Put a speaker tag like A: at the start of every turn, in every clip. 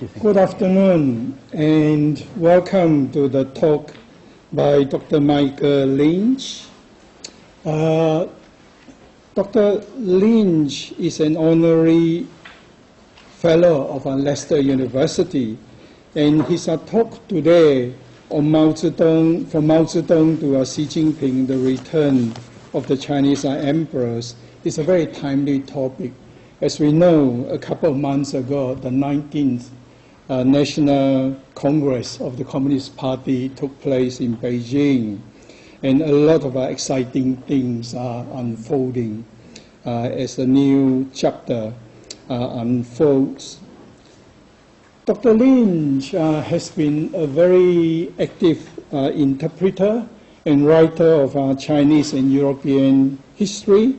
A: do you think?
B: Good afternoon, and welcome to the talk by Dr. Michael Lynch. Dr. Lynch is an honorary fellow of Leicester University, and his talk today on Mao Zedong, from Mao Zedong to Xi Jinping, the return of the Chinese emperors, is a very timely topic. As we know, a couple of months ago, the 19th National Congress of the Communist Party took place in Beijing, and a lot of exciting things are unfolding as a new chapter unfolds. Dr. Lynch has been a very active interpreter and writer of Chinese and European history,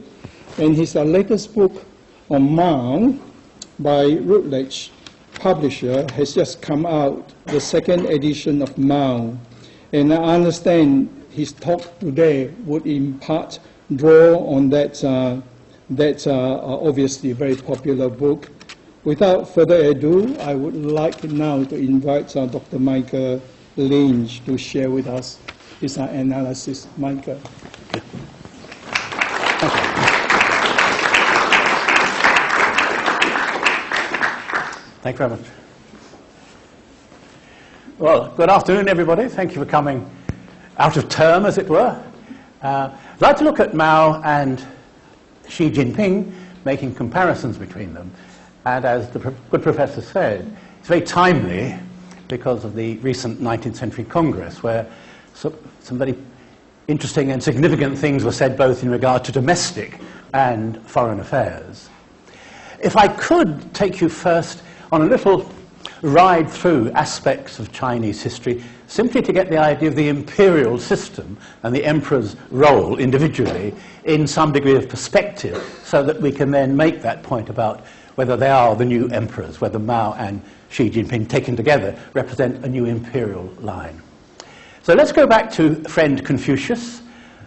B: and his latest book on Mao by Routledge publisher has just come out, the second edition of Mao. And I understand his talk today would in part draw on that obviously very popular book. Without further ado, I would like now to invite Dr. Michael Lynch to share with us his analysis. Michael.
A: Thank you very much. Well, good afternoon, everybody. Thank you for coming out of term, as it were. I'd like to look at Mao and Xi Jinping, making comparisons between them. And as the good professor said, it's very timely because of the recent 19th Century Congress, where some very interesting and significant things were said both in regard to domestic and foreign affairs. If I could take you first on a little ride through aspects of Chinese history, simply to get the idea of the imperial system and the emperor's role individually in some degree of perspective, so that we can then make that point about whether they are the new emperors, whether Mao and Xi Jinping taken together represent a new imperial line. So let's go back to friend Confucius,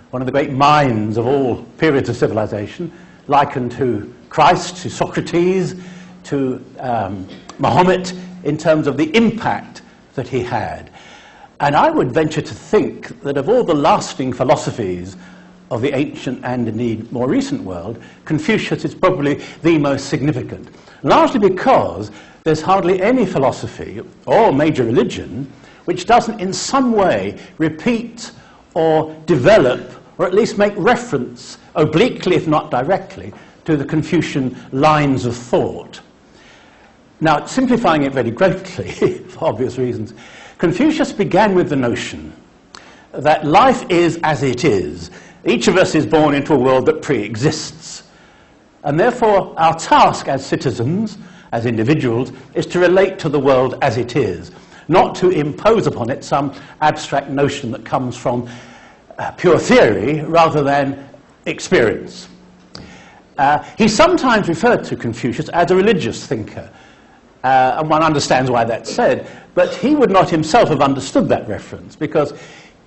A: one of the great minds of all periods of civilization, likened to Christ, to Socrates, to Muhammad, in terms of the impact that he had. And I would venture to think that of all the lasting philosophies of the ancient and indeed more recent world, Confucius is probably the most significant, largely because there's hardly any philosophy or major religion which doesn't in some way repeat or develop, or at least make reference, obliquely if not directly, to the Confucian lines of thought. Now, simplifying it very greatly, for obvious reasons, Confucius began with the notion that life is as it is. Each of us is born into a world that pre-exists. And therefore, our task as citizens, as individuals, is to relate to the world as it is, not to impose upon it some abstract notion that comes from pure theory rather than experience. He sometimes referred to Confucius as a religious thinker. And one understands why that's said, but he would not himself have understood that reference, because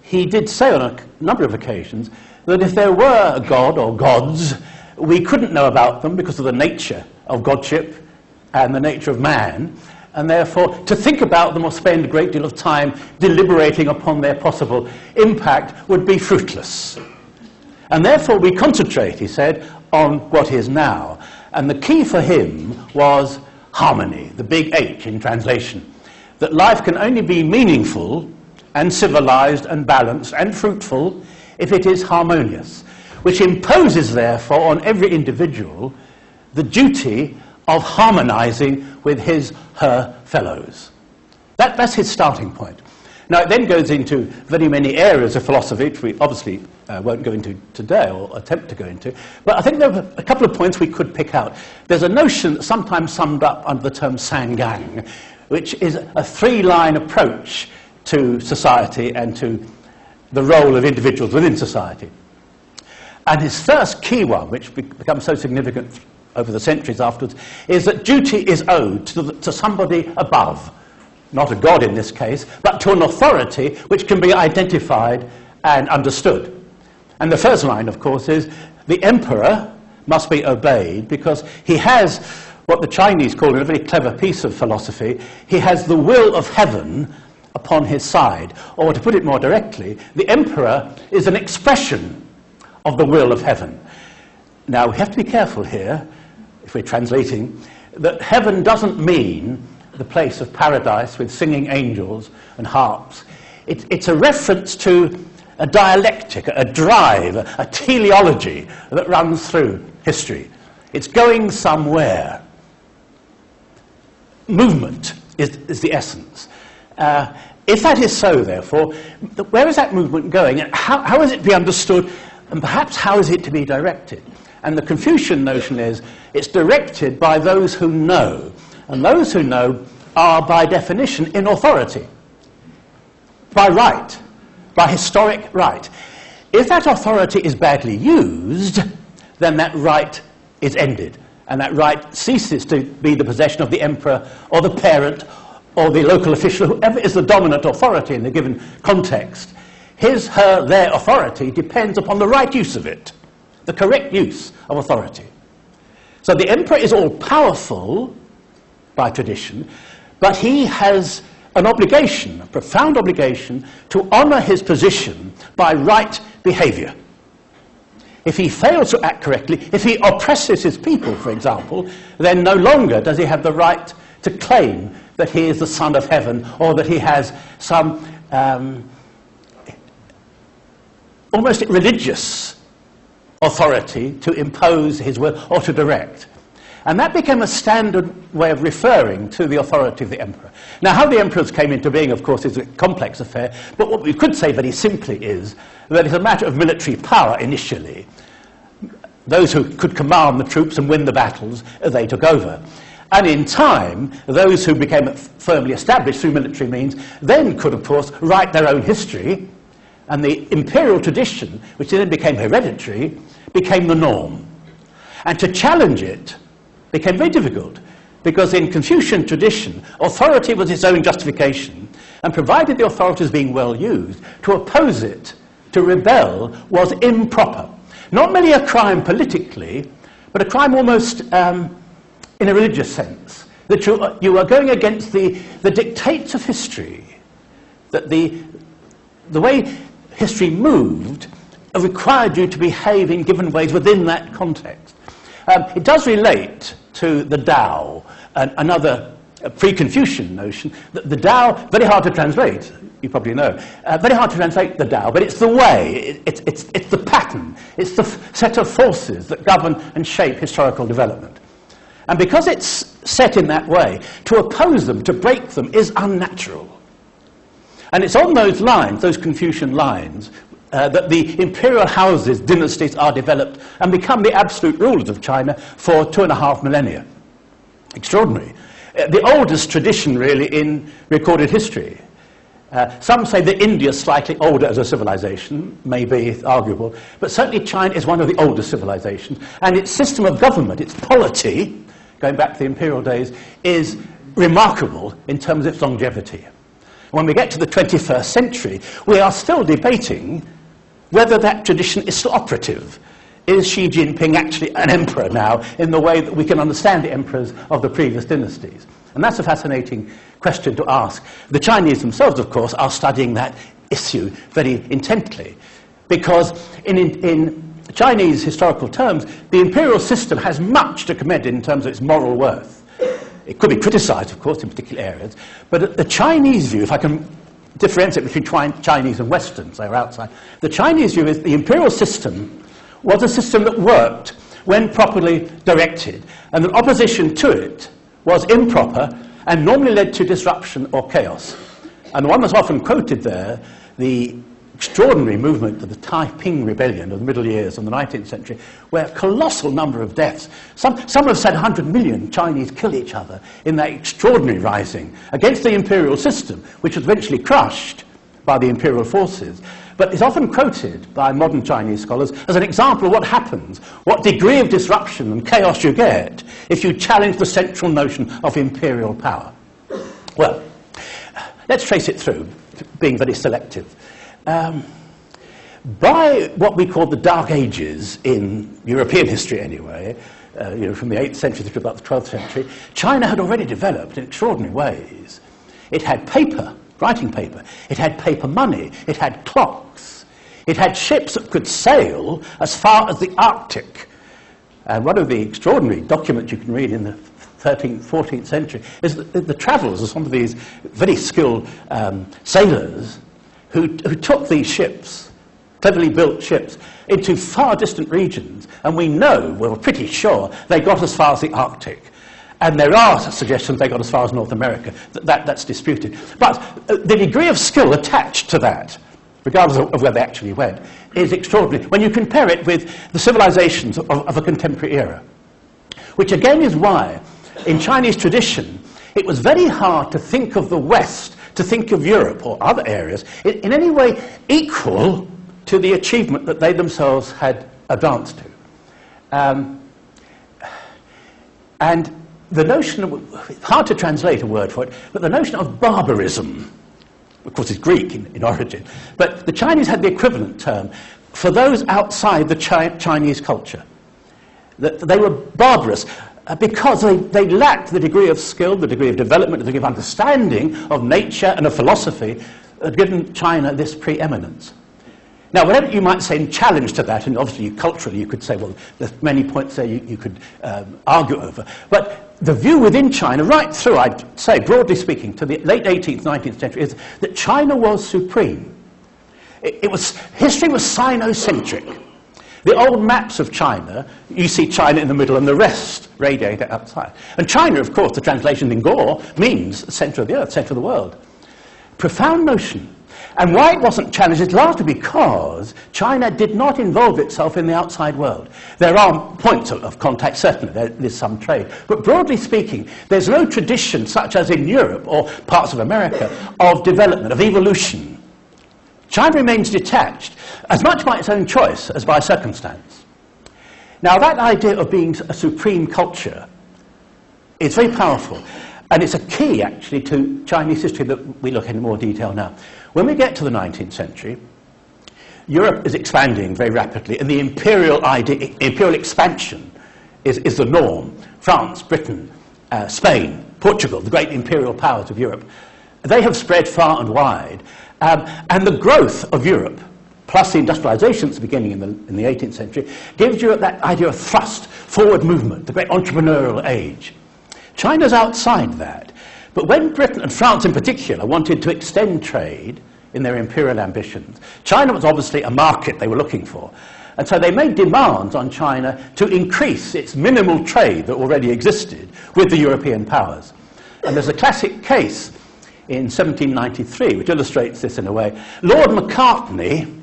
A: he did say on a number of occasions that if there were a god or gods, we couldn't know about them because of the nature of godship and the nature of man, and therefore to think about them or spend a great deal of time deliberating upon their possible impact would be fruitless. And therefore we concentrate, he said, on what is now. And the key for him was harmony, the big H in translation, that life can only be meaningful and civilized and balanced and fruitful if it is harmonious, which imposes therefore on every individual the duty of harmonizing with his, her fellows. That's his starting point. Now it then goes into very many areas of philosophy, which we obviously won't go into today or attempt to go into, but I think there are a couple of points we could pick out. There's a notion that's sometimes summed up under the term Sangang, which is a three-line approach to society and to the role of individuals within society. And his first key one, which becomes so significant over the centuries afterwards, is that duty is owed to somebody above. Not a god in this case, but to an authority which can be identified and understood. And the first line, of course, is the emperor must be obeyed because he has what the Chinese call, in a very clever piece of philosophy, he has the will of heaven upon his side. Or to put it more directly, the emperor is an expression of the will of heaven. Now, we have to be careful here, if we're translating, that heaven doesn't mean the place of paradise with singing angels and harps. It's a reference to a dialectic, a drive, a teleology that runs through history. It's going somewhere. Movement is the essence. If that is so, therefore, where is that movement going? And how is it to be understood? And perhaps how is it to be directed? And the Confucian notion is it's directed by those who know. And those who know are, by definition, in authority. By right. By historic right. If that authority is badly used, then that right is ended. And that right ceases to be the possession of the emperor or the parent or the local official, whoever is the dominant authority in the given context. His, her, their authority depends upon the right use of it, the correct use of authority. So the emperor is all-powerful by tradition, but he has an obligation, a profound obligation, to honor his position by right behavior. If he fails to act correctly, if he oppresses his people, for example, then no longer does he have the right to claim that he is the son of heaven, or that he has some almost religious authority to impose his will or to direct. And that became a standard way of referring to the authority of the emperor. Now, how the emperors came into being, of course, is a complex affair, but what we could say very simply is that it's a matter of military power initially. Those who could command the troops and win the battles, they took over. And in time, those who became firmly established through military means then could, of course, write their own history, and the imperial tradition, which then became hereditary, became the norm. And to challenge it became very difficult, because in Confucian tradition, authority was its own justification, and provided the authority was being well used, to oppose it, to rebel, was improper. Not merely a crime politically, but a crime almost in a religious sense, that you are going against the dictates of history, that the way history moved required you to behave in given ways within that context. It does relate to the Tao, another pre-Confucian notion, that the Tao, very hard to translate, you probably know, very hard to translate the Tao, but it's the way, it's the pattern, it's the set of forces that govern and shape historical development. And because it's set in that way, to oppose them, to break them, is unnatural. And it's on those lines, those Confucian lines, that the imperial houses, dynasties, are developed and become the absolute rulers of China for 2.5 millennia. Extraordinary. The oldest tradition, really, in recorded history. Some say that India is slightly older as a civilization, maybe arguable, but certainly China is one of the oldest civilizations, and its system of government, its polity, going back to the imperial days, is remarkable in terms of its longevity. When we get to the 21st century, we are still debating whether that tradition is still operative. Is Xi Jinping actually an emperor now, in the way that we can understand the emperors of the previous dynasties? And that's a fascinating question to ask. The Chinese themselves, of course, are studying that issue very intently, because in Chinese historical terms, the imperial system has much to commend in terms of its moral worth. It could be criticized, of course, in particular areas, but the Chinese view, if I can differentiate between Chinese and Western, so outside, the Chinese view is the imperial system was a system that worked when properly directed, and that opposition to it was improper and normally led to disruption or chaos. And the one that's often quoted there, the extraordinary movement of the Taiping Rebellion of the middle years of the 19th century, where a colossal number of deaths, some have said 100 million Chinese killed each other in that extraordinary rising against the imperial system, which was eventually crushed by the imperial forces. But it's often quoted by modern Chinese scholars as an example of what happens, what degree of disruption and chaos you get if you challenge the central notion of imperial power. Well, let's trace it through, being very selective. By what we call the Dark Ages, in European history anyway, from the 8th century through about the 12th century, China had already developed in extraordinary ways. It had paper, writing paper. It had paper money. It had clocks. It had ships that could sail as far as the Arctic. And one of the extraordinary documents you can read in the 13th, 14th century is the travels of some of these very skilled sailors who took these ships, cleverly built ships, into far distant regions, and we know, we're pretty sure, they got as far as the Arctic. And there are suggestions they got as far as North America. That's disputed. But the degree of skill attached to that, regardless of where they actually went, is extraordinary when you compare it with the civilizations of a contemporary era. Which again is why, in Chinese tradition, it was very hard to think of the West, to think of Europe or other areas, in any way equal to the achievement that they themselves had advanced to. And the notion of, it's hard to translate a word for it, but the notion of barbarism, of course it's Greek in origin, but the Chinese had the equivalent term for those outside the Chinese culture. That they were barbarous because they lacked the degree of skill, the degree of development, the degree of understanding of nature and of philosophy that had given China this preeminence. Now, whatever you might say in challenge to that, and obviously culturally you could say, well, there's many points there you could argue over, but the view within China, right through, I'd say, broadly speaking, to the late 18th, 19th century, is that China was supreme. History was Sinocentric. The old maps of China, you see China in the middle and the rest radiate outside. And China, of course, the translation in Gore means the centre of the earth, centre of the world. Profound notion. And why it wasn't challenged is largely because China did not involve itself in the outside world. There are points of contact, certainly, there's some trade. But broadly speaking, there's no tradition, such as in Europe or parts of America, of development, of evolution. China remains detached, as much by its own choice as by circumstance. Now, that idea of being a supreme culture is very powerful, and it's a key, actually, to Chinese history that we look at in more detail now. When we get to the 19th century, Europe is expanding very rapidly, and the imperial idea, imperial expansion is the norm. France, Britain, Spain, Portugal, the great imperial powers of Europe, they have spread far and wide. And the growth of Europe, plus the industrializations beginning in the 18th century, gives Europe that idea of thrust, forward movement, the great entrepreneurial age. China's outside that. But when Britain and France in particular wanted to extend trade in their imperial ambitions, China was obviously a market they were looking for. And so they made demands on China to increase its minimal trade that already existed with the European powers. And there's a classic case in 1793, which illustrates this in a way. Lord Macartney,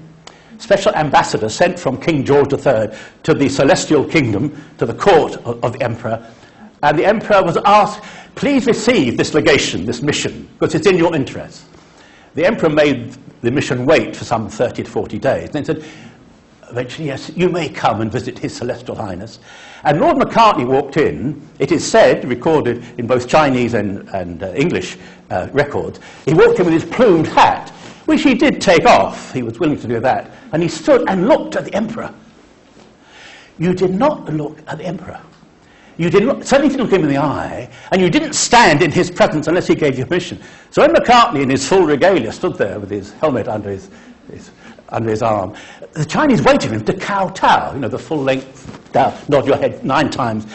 A: special ambassador sent from King George III to the Celestial Kingdom, to the court of the Emperor, and the Emperor was asked, please receive this legation, this mission, because it's in your interest. The Emperor made the mission wait for some 30 to 40 days, and then said, eventually, yes, you may come and visit His Celestial Highness. And Lord Macartney walked in, it is said, recorded in both Chinese and English records, he walked in with his plumed hat, which he did take off, he was willing to do that, and he stood and looked at the Emperor. You did not look at the Emperor. You certainly didn't look him in the eye, and you didn't stand in his presence unless he gave you permission. So when Macartney in his full regalia stood there with his helmet under his arm, the Chinese waited for him to kowtow, the full length, down, nod your head 9 times.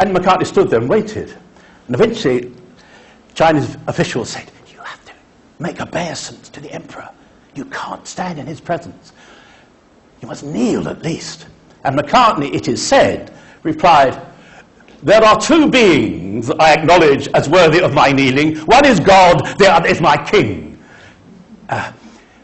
A: And Macartney stood there and waited. And eventually, Chinese officials said, you have to make obeisance to the Emperor. You can't stand in his presence. You must kneel at least. And Macartney, it is said, replied, there are 2 beings I acknowledge as worthy of my kneeling. One is God, the other is my king.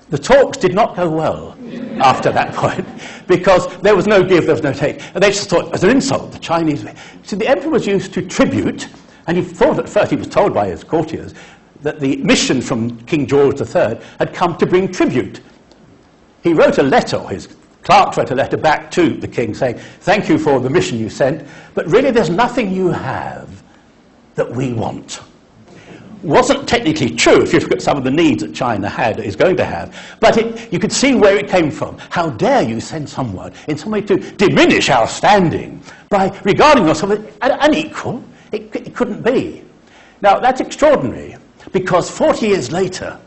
A: The talks did not go well after that point, because there was no give, there was no take. And they just thought, as an insult, the Chinese... So the Emperor was used to tribute, and he thought at first, he was told by his courtiers, that the mission from King George III had come to bring tribute. He wrote a letter, or his clerk wrote a letter back to the king saying, thank you for the mission you sent, but really there's nothing you have that we want. wasn't technically true if you look at some of the needs that China had, is going to have, but you could see where it came from. How dare you send someone in some way to diminish our standing by regarding us as unequal? It couldn't be. Now, that's extraordinary, because 40 years later,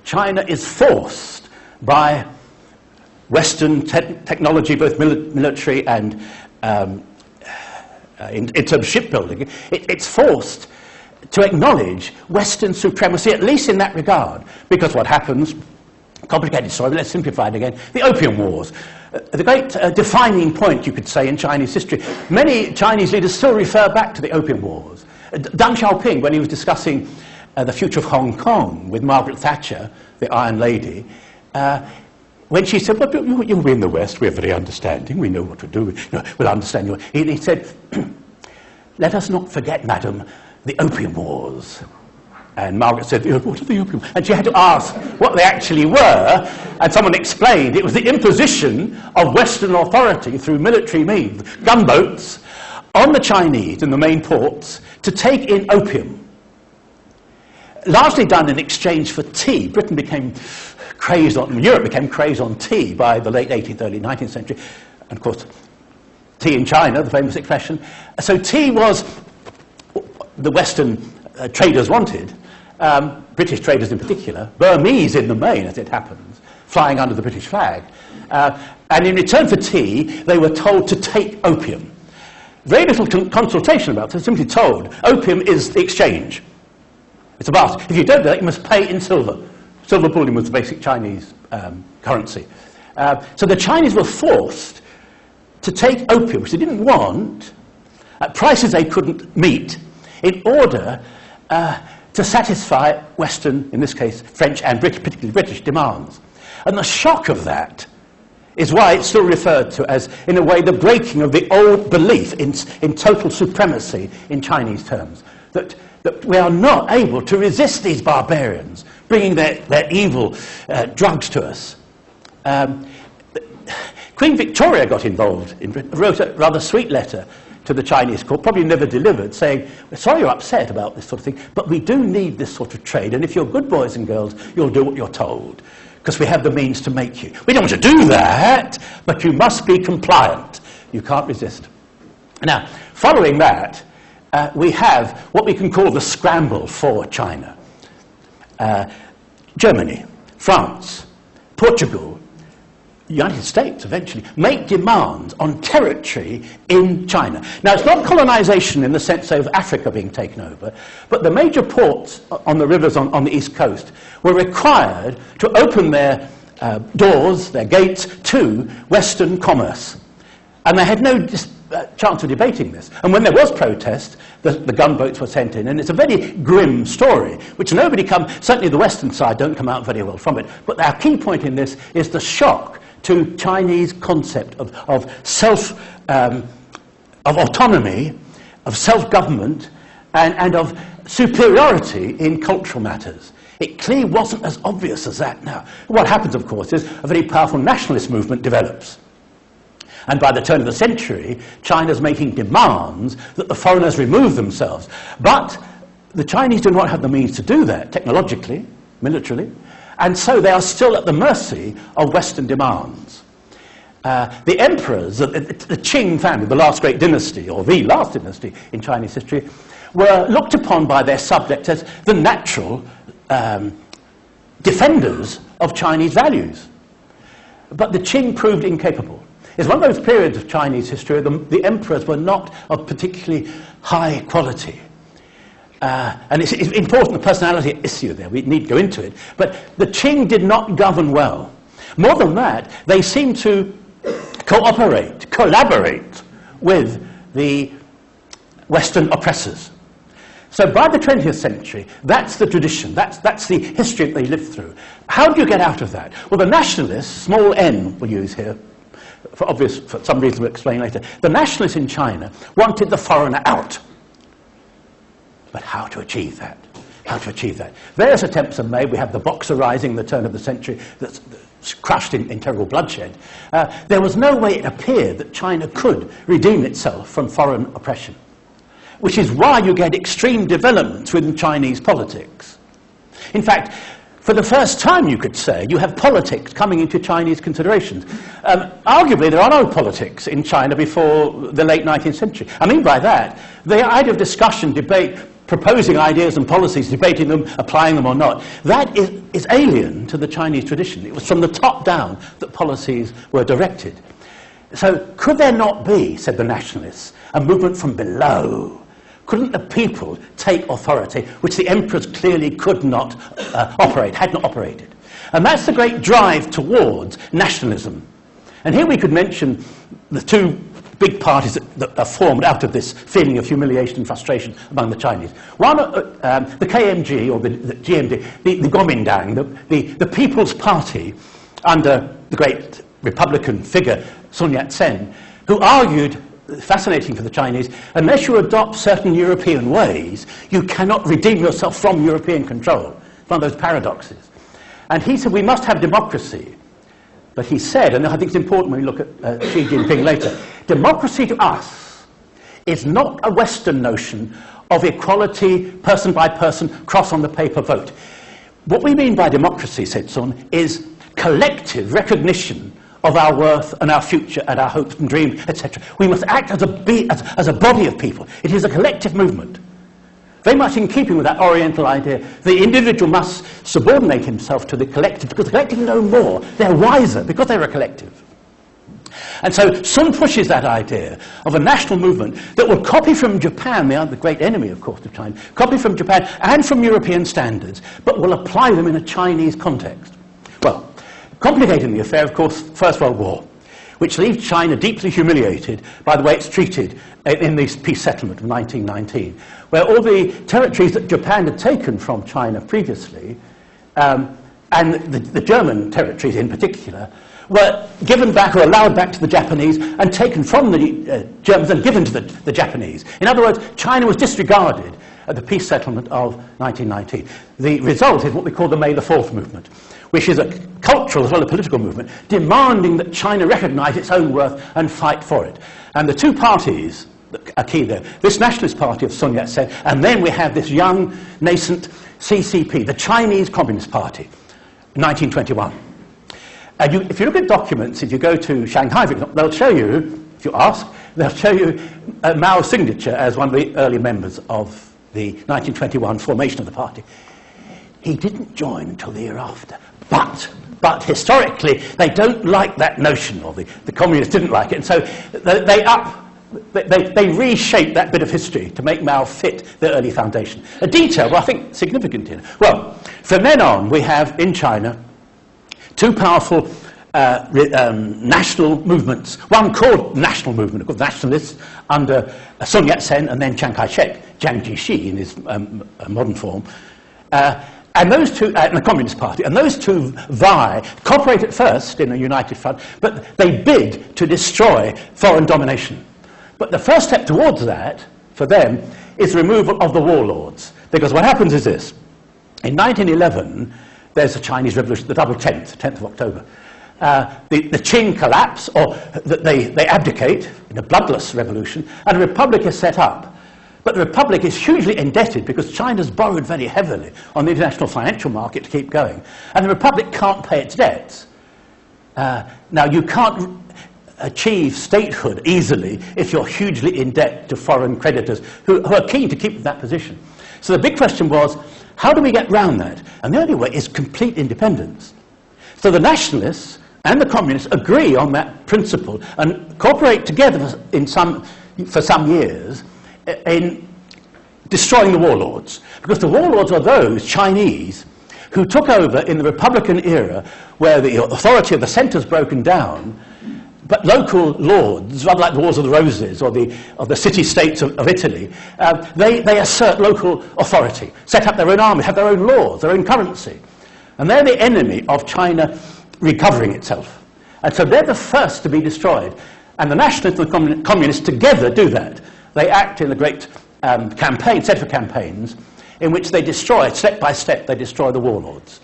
A: China is forced by Western technology, both military and in terms of shipbuilding, it's forced to acknowledge Western supremacy, at least in that regard. Because what happens, complicated story, but let's simplify it again, the Opium Wars. The great defining point, you could say, in Chinese history. Many Chinese leaders still refer back to the Opium Wars. Deng Xiaoping, when he was discussing the future of Hong Kong with Margaret Thatcher, the Iron Lady, when she said, well, you're in the West, we're very understanding, we know what to do, we'll understand you. He said, let us not forget, madam, the Opium Wars. And Margaret said, what are the Opium Wars? And she had to ask what they actually were, and someone explained it was the imposition of Western authority through military means, gunboats, on the Chinese in the main ports to take in opium. Largely done in exchange for tea. Britain became crazed on, Europe became crazed on tea by the late 18th, early 19th century. And of course, tea in China, the famous expression. So tea was the Western traders wanted, British traders in particular, Burmese in the main, as it happens, flying under the British flag. And in return for tea, they were told to take opium. Very little consultation about it. They're simply told, opium is the exchange. It's a barter. If you don't do that, you must pay in silver. Silver bullion was the basic Chinese currency. So the Chinese were forced to take opium, which they didn't want, at prices they couldn't meet, in order to satisfy Western, in this case French and British, particularly British demands. And the shock of that is why it's still referred to as, in a way, the breaking of the old belief in total supremacy in Chinese terms. That we are not able to resist these barbarians bringing their evil drugs to us. Queen Victoria got involved, wrote a rather sweet letter to the Chinese court, probably never delivered, saying, we're sorry you're upset about this sort of thing, but we do need this sort of trade, and if you're good boys and girls, you'll do what you're told, because we have the means to make you. We don't want to do that, but you must be compliant. You can't resist. Now, following that, we have what we can call the scramble for China. Germany, France, Portugal, United States eventually make demands on territory in China. Now, it's not colonization in the sense of Africa being taken over, but the major ports on the rivers on the east coast were required to open their doors, their gates, to Western commerce. And they had no chance of debating this. And when there was protest, the gunboats were sent in. And it's a very grim story, which nobody certainly the Western side don't come out very well from it. But our key point in this is the shock to Chinese concept of autonomy, of self-government, and of superiority in cultural matters. It clearly wasn't as obvious as that now. What happens, of course, is a very powerful nationalist movement develops. And by the turn of the century, China's making demands that the foreigners remove themselves. But the Chinese do not have the means to do that, technologically, militarily, and so they are still at the mercy of Western demands. The emperors, the Qing family, the last great dynasty, or the last dynasty in Chinese history, were looked upon by their subjects as the natural defenders of Chinese values. But the Qing proved incapable. It's one of those periods of Chinese history where the emperors were not of particularly high quality. And it's important, the personality issue there, we need to go into it. But the Qing did not govern well. More than that, they seemed to collaborate with the Western oppressors. So by the 20th century, that's the tradition, that's the history that they lived through. How do you get out of that? Well, the nationalists, small n we'll use here, for some reason we'll explain later, the nationalists in China wanted the foreigner out. But how to achieve that? How to achieve that? Various attempts are made. We have the Boxer Rising, the turn of the century, that's crushed in terrible bloodshed. There was no way it appeared that China could redeem itself from foreign oppression. which is why you get extreme developments within Chinese politics. In fact, for the first time, you could say, you have politics coming into Chinese considerations. Arguably, there are no politics in China before the late 19th century. I mean by that, the idea of discussion, debate, proposing ideas and policies, debating them, applying them or not, that is alien to the Chinese tradition. It was from the top down that policies were directed. So could there not be, said the nationalists, a movement from below? Couldn't the people take authority, which the emperors clearly could not operate, had not operated? And that's the great drive towards nationalism. And here we could mention the two big parties that are formed out of this feeling of humiliation and frustration among the Chinese. One, the KMG, or the GMD, the Kuomintang, the People's Party, under the great Republican figure, Sun Yat-sen, who argued, fascinating for the Chinese, unless you adopt certain European ways, you cannot redeem yourself from European control. It's one of those paradoxes. And he said, we must have democracy. But he said, and I think it's important when we look at Xi Jinping later, democracy to us is not a Western notion of equality, person by person, cross on the paper vote. What we mean by democracy, said Sun, is collective recognition of our worth and our future and our hopes and dreams, etc. We must act as a body of people. It is a collective movement. Very much in keeping with that Oriental idea, the individual must subordinate himself to the collective, because the collective know more. They're wiser because they're a collective. And so Sun pushes that idea of a national movement that will copy from Japan, the great enemy, of course, of China, copy from Japan and from European standards, but will apply them in a Chinese context. Well, complicating the affair, of course, First World War, which leaves China deeply humiliated by the way it's treated in this peace settlement of 1919, where all the territories that Japan had taken from China previously, and the German territories in particular, were given back or allowed back to the Japanese and taken from the Germans and given to the Japanese. In other words, China was disregarded at the peace settlement of 1919. The result is what we call the May the 4th movement, which is a cultural as well as a political movement, demanding that China recognize its own worth and fight for it. And the two parties that are key there, this nationalist party of Sun Yat-sen, and then we have this young, nascent CCP, the Chinese Communist Party, 1921. And if you look at documents, if you go to Shanghai, they'll show you, if you ask, they'll show you Mao's signature as one of the early members of the 1921 formation of the party. He didn't join until the year after. But historically, they don't like that notion, or the communists didn't like it, and so they reshape that bit of history to make Mao fit the early foundation. A detail, well, I think, significant here. Well, from then on, we have in China two powerful national movements. One called national movement, called nationalists, under Sun Yat-sen and then Chiang Kai-shek, Jiang Jiexi in his modern form. And those two, and the Communist Party, and those two vie, cooperate at first in a united front, but they bid to destroy foreign domination. But the first step towards that, for them, is the removal of the warlords. Because what happens is this. In 1911, there's a Chinese revolution, the double 10th of October. The Qing collapse, or they abdicate in a bloodless revolution, and a republic is set up. But the republic is hugely indebted because China's borrowed very heavily on the international financial market to keep going. And the republic can't pay its debts. Now, you can't achieve statehood easily if you're hugely in debt to foreign creditors who are keen to keep that position. So the big question was, how do we get round that? And the only way is complete independence. So the nationalists and the communists agree on that principle and cooperate together for some years in destroying the warlords. Because the warlords are those Chinese who took over in the Republican era where the authority of the centre's broken down, but local lords, rather like the Wars of the Roses or the city-states of Italy, they assert local authority, set up their own army, have their own laws, their own currency. And they're the enemy of China recovering itself. And so they're the first to be destroyed. And the nationalists and the communists together do that. They act in a great set of campaigns in which they destroy, step by step, they destroy the warlords.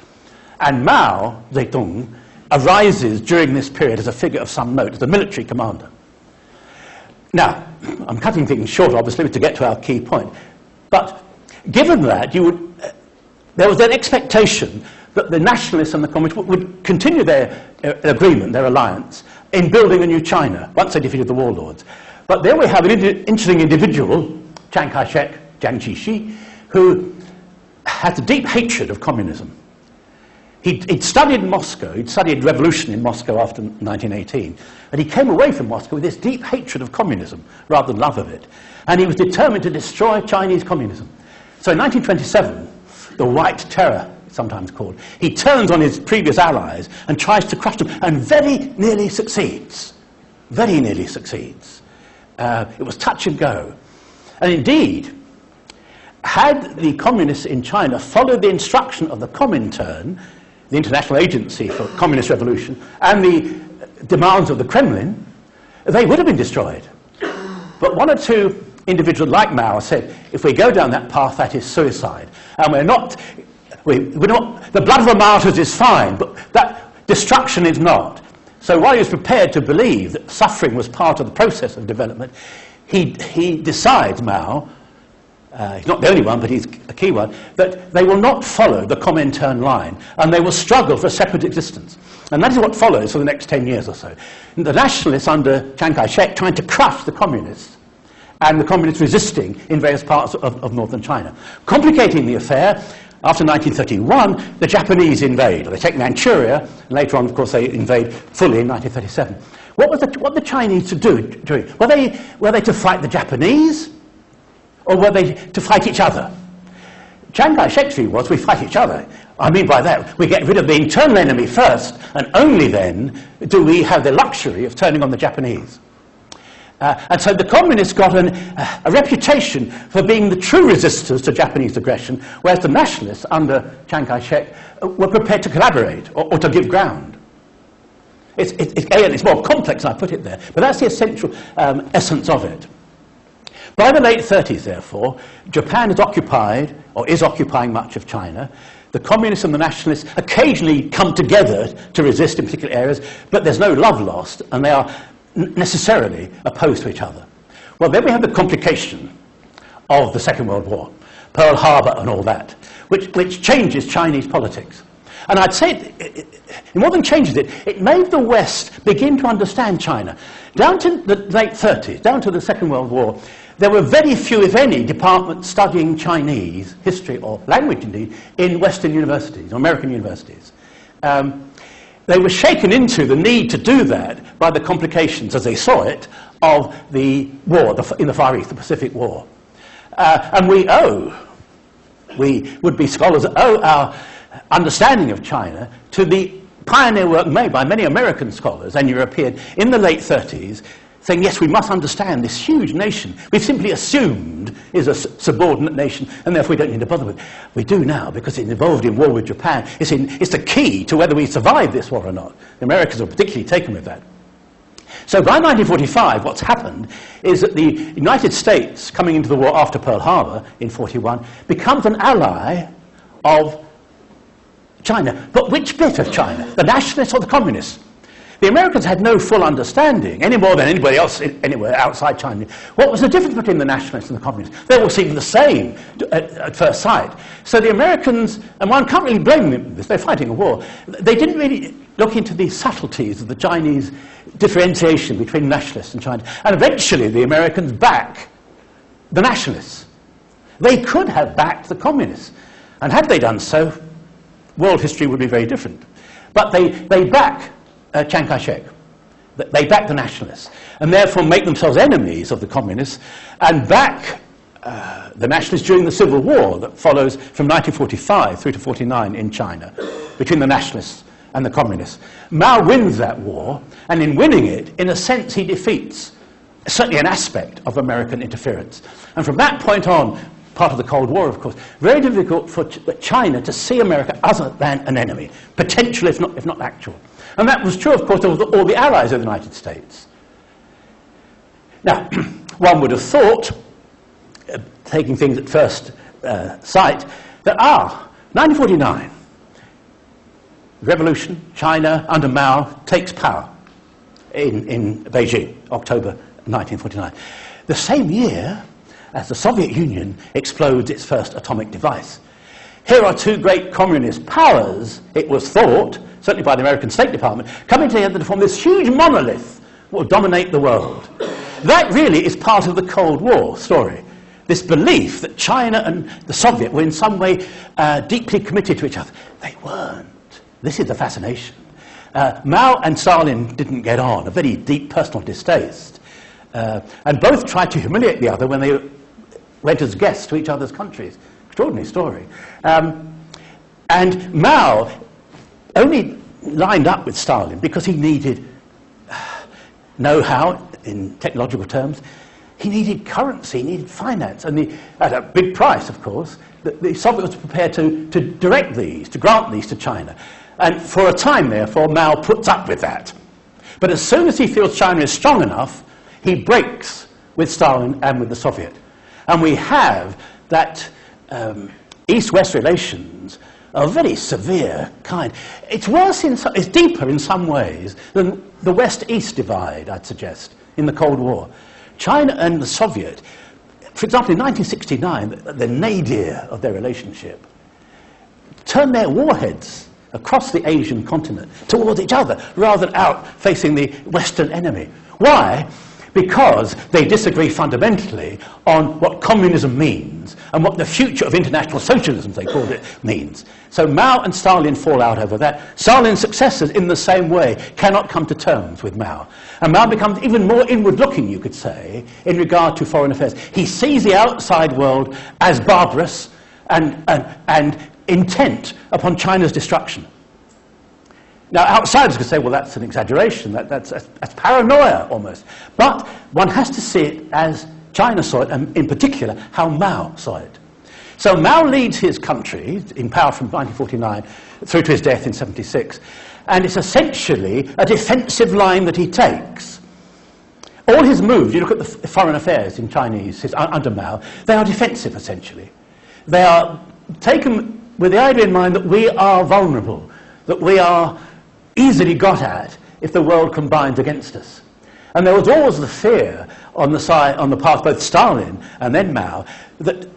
A: And Mao Zedong arises during this period as a figure of some note, as a military commander. Now, I'm cutting things short, obviously, to get to our key point. But given that, there was an expectation that the nationalists and the communists would continue their agreement, their alliance, in building a new China, once they defeated the warlords. But then we have an interesting individual, Chiang Kai-shek, Jiang Qixi, who had a deep hatred of communism. He'd studied in Moscow, he'd studied revolution in Moscow after 1918, and he came away from Moscow with this deep hatred of communism, rather than love of it. And he was determined to destroy Chinese communism. So in 1927, the White Terror, sometimes called, he turns on his previous allies and tries to crush them, and very nearly succeeds. Very nearly succeeds. It was touch and go. And indeed, had the communists in China followed the instruction of the Comintern, the International Agency for Communist Revolution, and the demands of the Kremlin, they would have been destroyed. But one or two individuals like Mao said, if we go down that path, that is suicide. And we're not, the blood of the martyrs is fine, but that destruction is not. So while he was prepared to believe that suffering was part of the process of development, he decides, Mao, he's not the only one, but he's a key one, that they will not follow the Comintern line, and they will struggle for a separate existence. And that is what follows for the next 10 years or so. The nationalists under Chiang Kai-shek trying to crush the communists, and the communists resisting in various parts of northern China. Complicating the affair, after 1931, the Japanese invade. They take Manchuria, and later on, of course, they invade fully in 1937. What were the Chinese to do? Were they to fight the Japanese? Or were they to fight each other? Chiang Kai-shek's view was, we fight each other. I mean by that, we get rid of the internal enemy first, and only then do we have the luxury of turning on the Japanese. And so the communists got a reputation for being the true resistors to Japanese aggression, whereas the nationalists under Chiang Kai-shek were prepared to collaborate or to give ground. It's more complex than I put it there, but that's the essential essence of it. By the late 30s, therefore, Japan is occupied, or is occupying much of China. The communists and the nationalists occasionally come together to resist in particular areas, but there's no love lost, and they are necessarily opposed to each other. Well, then we have the complication of the Second World War, Pearl Harbor and all that, which changes Chinese politics. And I'd say, it more than changes it, it made the West begin to understand China. Down to the late 30s, down to the Second World War, there were very few, if any, departments studying Chinese history, or language indeed, in Western universities, or American universities. They were shaken into the need to do that by the complications, as they saw it, of the war in the Far East, the Pacific War. And we would-be scholars, owe our understanding of China to the pioneer work made by many American scholars and European in the late 30s, saying, yes, we must understand this huge nation we've simply assumed is a subordinate nation, and therefore we don't need to bother with it. We do now, because it's involved in war with Japan. It's the key to whether we survive this war or not. The Americans are particularly taken with that. So by 1945, what's happened is that the United States, coming into the war after Pearl Harbor in 41, becomes an ally of China. But which bit of China? The nationalists or the communists? The Americans had no full understanding, any more than anybody else anywhere outside China. What was the difference between the nationalists and the communists? They all seemed the same at first sight. So the Americans, and one can't really blame them for this, they're fighting a war, they didn't really look into the subtleties of the Chinese differentiation between nationalists and China. And eventually the Americans back the nationalists. They could have backed the communists. And had they done so, world history would be very different. But they back Chiang Kai-shek. They back the nationalists, and therefore make themselves enemies of the communists, and back the nationalists during the Civil War that follows from 1945 through to 49 in China, between the nationalists and the communists. Mao wins that war, and in winning it, in a sense, he defeats certainly an aspect of American interference. And from that point on, part of the Cold War, of course, very difficult for China to see America other than an enemy, potential if not actual. And that was true, of course, of all the allies of the United States. Now, one would have thought, taking things at first sight, that 1949, revolution, China under Mao takes power in Beijing, October 1949. The same year as the Soviet Union explodes its first atomic device. Here are two great communist powers, it was thought, certainly by the American State Department, coming together to form this huge monolith that will dominate the world. That really is part of the Cold War story. This belief that China and the Soviet were in some way deeply committed to each other. They weren't. This is the fascination. Mao and Stalin didn't get on, a very deep personal distaste. And both tried to humiliate the other when they went as guests to each other's countries. Extraordinary story. And Mao only lined up with Stalin because he needed know-how in technological terms. He needed currency, he needed finance, and at a big price, of course, the Soviet was prepared to direct these, to grant these to China. And for a time, therefore, Mao puts up with that. But as soon as he feels China is strong enough, he breaks with Stalin and with the Soviet. And we have that East-West relations of a very severe kind. It's worse, it's deeper in some ways than the West-East divide, I'd suggest, in the Cold War. China and the Soviet, for example, in 1969, the nadir of their relationship, turned their warheads across the Asian continent towards each other, rather than out facing the Western enemy. Why? Because they disagree fundamentally on what communism means and what the future of international socialism, they called it, means. So Mao and Stalin fall out over that. Stalin's successors, in the same way, cannot come to terms with Mao. And Mao becomes even more inward-looking, you could say, in regard to foreign affairs. He sees the outside world as barbarous and intent upon China's destruction. Now, outsiders could say, well, that's an exaggeration, that's paranoia almost. But one has to see it as China saw it, and in particular, how Mao saw it. So Mao leads his country in power from 1949 through to his death in 1976, and it's essentially a defensive line that he takes. All his moves, you look at the foreign affairs in Chinese under Mao, they are defensive, essentially. They are taken with the idea in mind that we are vulnerable, that we are easily got at if the world combines against us. And there was always the fear on the part of both Stalin and then Mao that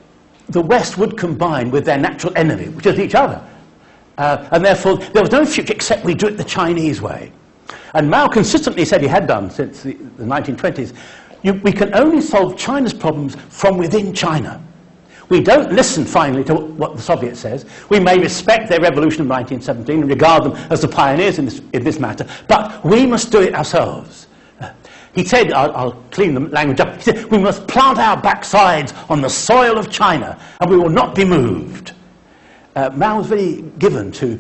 A: the West would combine with their natural enemy, which is each other. And therefore, there was no future except we do it the Chinese way. And Mao consistently said, he had done since the 1920s, we can only solve China's problems from within China. We don't listen, finally, to what the Soviet says. We may respect their revolution of 1917 and regard them as the pioneers in this matter, but we must do it ourselves. He said, I'll clean the language up, he said, we must plant our backsides on the soil of China, and we will not be moved. Mao was very given to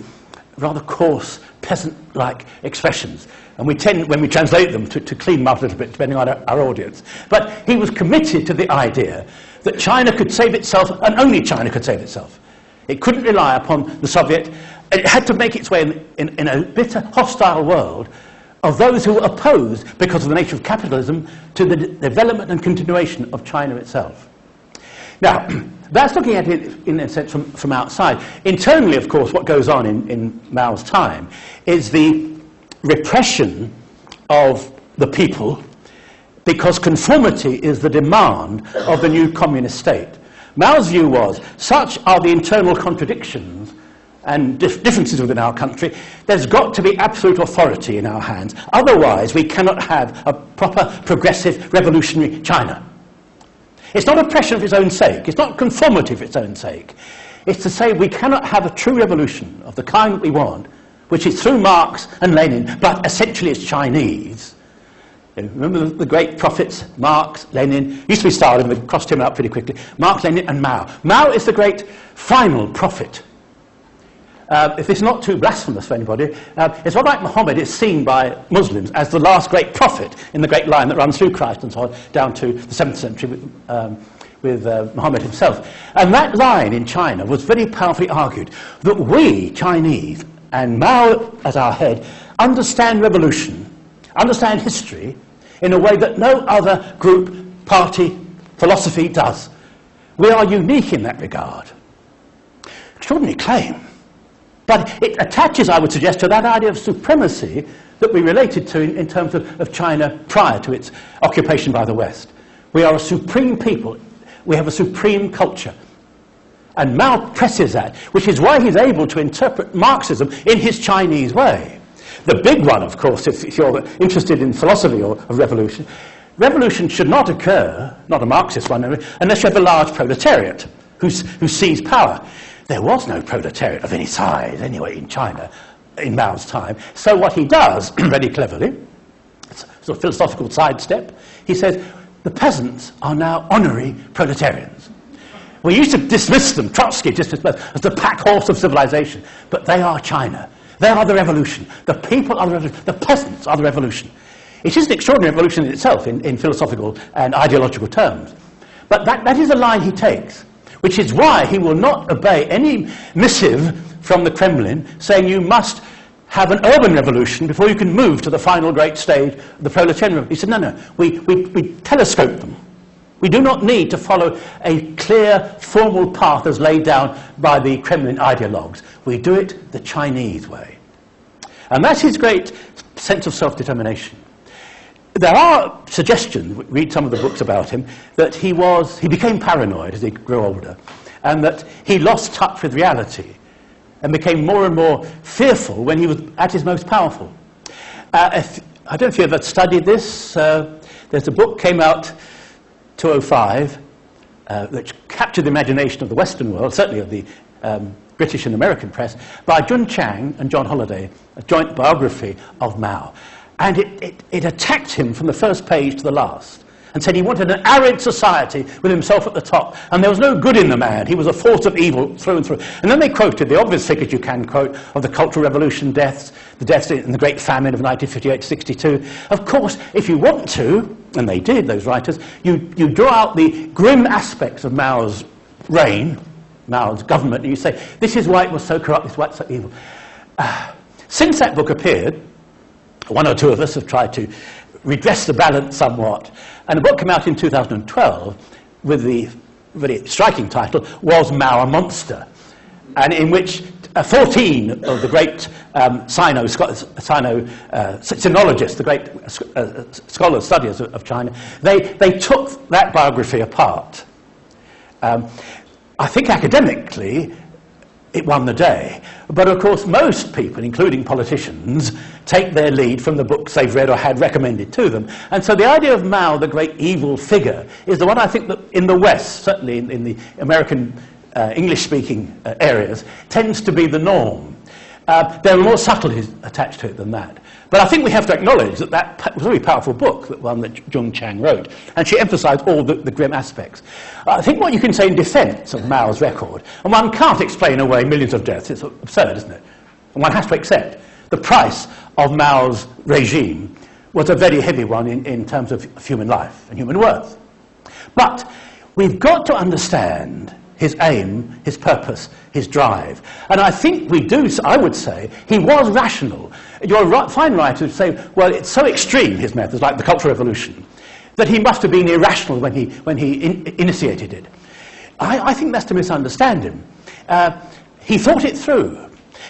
A: rather coarse, peasant-like expressions, and we tend, when we translate them, to clean them up a little bit, depending on our audience. But he was committed to the idea that China could save itself, and only China could save itself. It couldn't rely upon the Soviet. It had to make its way in a bitter, hostile world of those who were opposed, because of the nature of capitalism, to the development and continuation of China itself. Now, that's looking at it, in a sense, from outside. Internally, of course, what goes on in Mao's time is the repression of the people, because conformity is the demand of the new communist state. Mao's view was, such are the internal contradictions and differences within our country, there's got to be absolute authority in our hands. Otherwise, we cannot have a proper, progressive, revolutionary China. It's not oppression for its own sake. It's not conformity for its own sake. It's to say we cannot have a true revolution of the kind that we want, which is through Marx and Lenin, but essentially it's Chinese. Remember the great prophets, Marx, Lenin, used to be Stalin, we crossed him out pretty quickly, Marx, Lenin and Mao. Mao is the great final prophet. If it's not too blasphemous for anybody, it's not like Muhammad is seen by Muslims as the last great prophet in the great line that runs through Christ and so on, down to the 7th century with Muhammad himself. And that line in China was very powerfully argued, that we, Chinese, and Mao as our head, understand revolution, understand history, in a way that no other group, party, philosophy does. We are unique in that regard. Extraordinary claim. But it attaches, I would suggest, to that idea of supremacy that we related to in terms of China prior to its occupation by the West. We are a supreme people. We have a supreme culture. And Mao presses that, which is why he's able to interpret Marxism in his Chinese way. The big one, of course, if you're interested in philosophy or of revolution, revolution should not occur, not a Marxist one, unless you have a large proletariat who seized power. There was no proletariat of any size, anyway, in China in Mao's time. So what he does, very cleverly, it's a sort of philosophical sidestep, he says, the peasants are now honorary proletarians. We used to dismiss them, Trotsky dismissed them as the pack horse of civilization, but they are China. They are the revolution. The people are the revolution. The peasants are the revolution. It is an extraordinary revolution in itself in philosophical and ideological terms. But that is a line he takes, which is why he will not obey any missive from the Kremlin saying you must have an urban revolution before you can move to the final great stage, the proletarian. He said, no, we telescope them. We do not need to follow a clear, formal path as laid down by the Kremlin ideologues. We do it the Chinese way. And that's his great sense of self-determination. There are suggestions, read some of the books about him, that he became paranoid as he grew older, and that he lost touch with reality and became more and more fearful when he was at his most powerful. I don't know if you've ever studied this. There's a book came out 2005 which captured the imagination of the Western world, certainly of the British and American press, by Jun Chang and John Holliday, a joint biography of Mao. And it attacked him from the first page to the last and said he wanted an arid society with himself at the top, and there was no good in the man. He was a force of evil through and through. And then they quoted the obvious figures you can quote of the Cultural Revolution deaths, the deaths in the Great Famine of 1958-62. Of course, if you want to, and they did, those writers, you draw out the grim aspects of Mao's reign, Mao's government, and you say, this is why it was so corrupt, this is why it's so evil. Since that book appeared, one or two of us have tried to redress the balance somewhat, and a book came out in 2012 with the very striking title, Was Mao a Monster? And in which 14 of the great sinologists, the great scholars, studiers of China, they took that biography apart. I think academically it won the day. But of course most people, including politicians, take their lead from the books they've read or had recommended to them. And so the idea of Mao, the great evil figure, is the one I think that in the West, certainly in the American English-speaking areas, tends to be the norm. There are more subtleties attached to it than that. But I think we have to acknowledge that that was a very powerful book, that one that Jung Chang wrote, and she emphasized all the grim aspects. I think what you can say in defense of Mao's record, and one can't explain away millions of deaths, it's absurd, isn't it? And one has to accept the price of Mao's regime was a very heavy one in terms of human life and human worth. But we've got to understand his aim, his purpose, his drive. And I think we do, I would say, he was rational. You'll find writers who say, well, it's so extreme, his methods, like the Cultural Revolution, that he must have been irrational when he initiated it. I think that's to misunderstand him. He thought it through.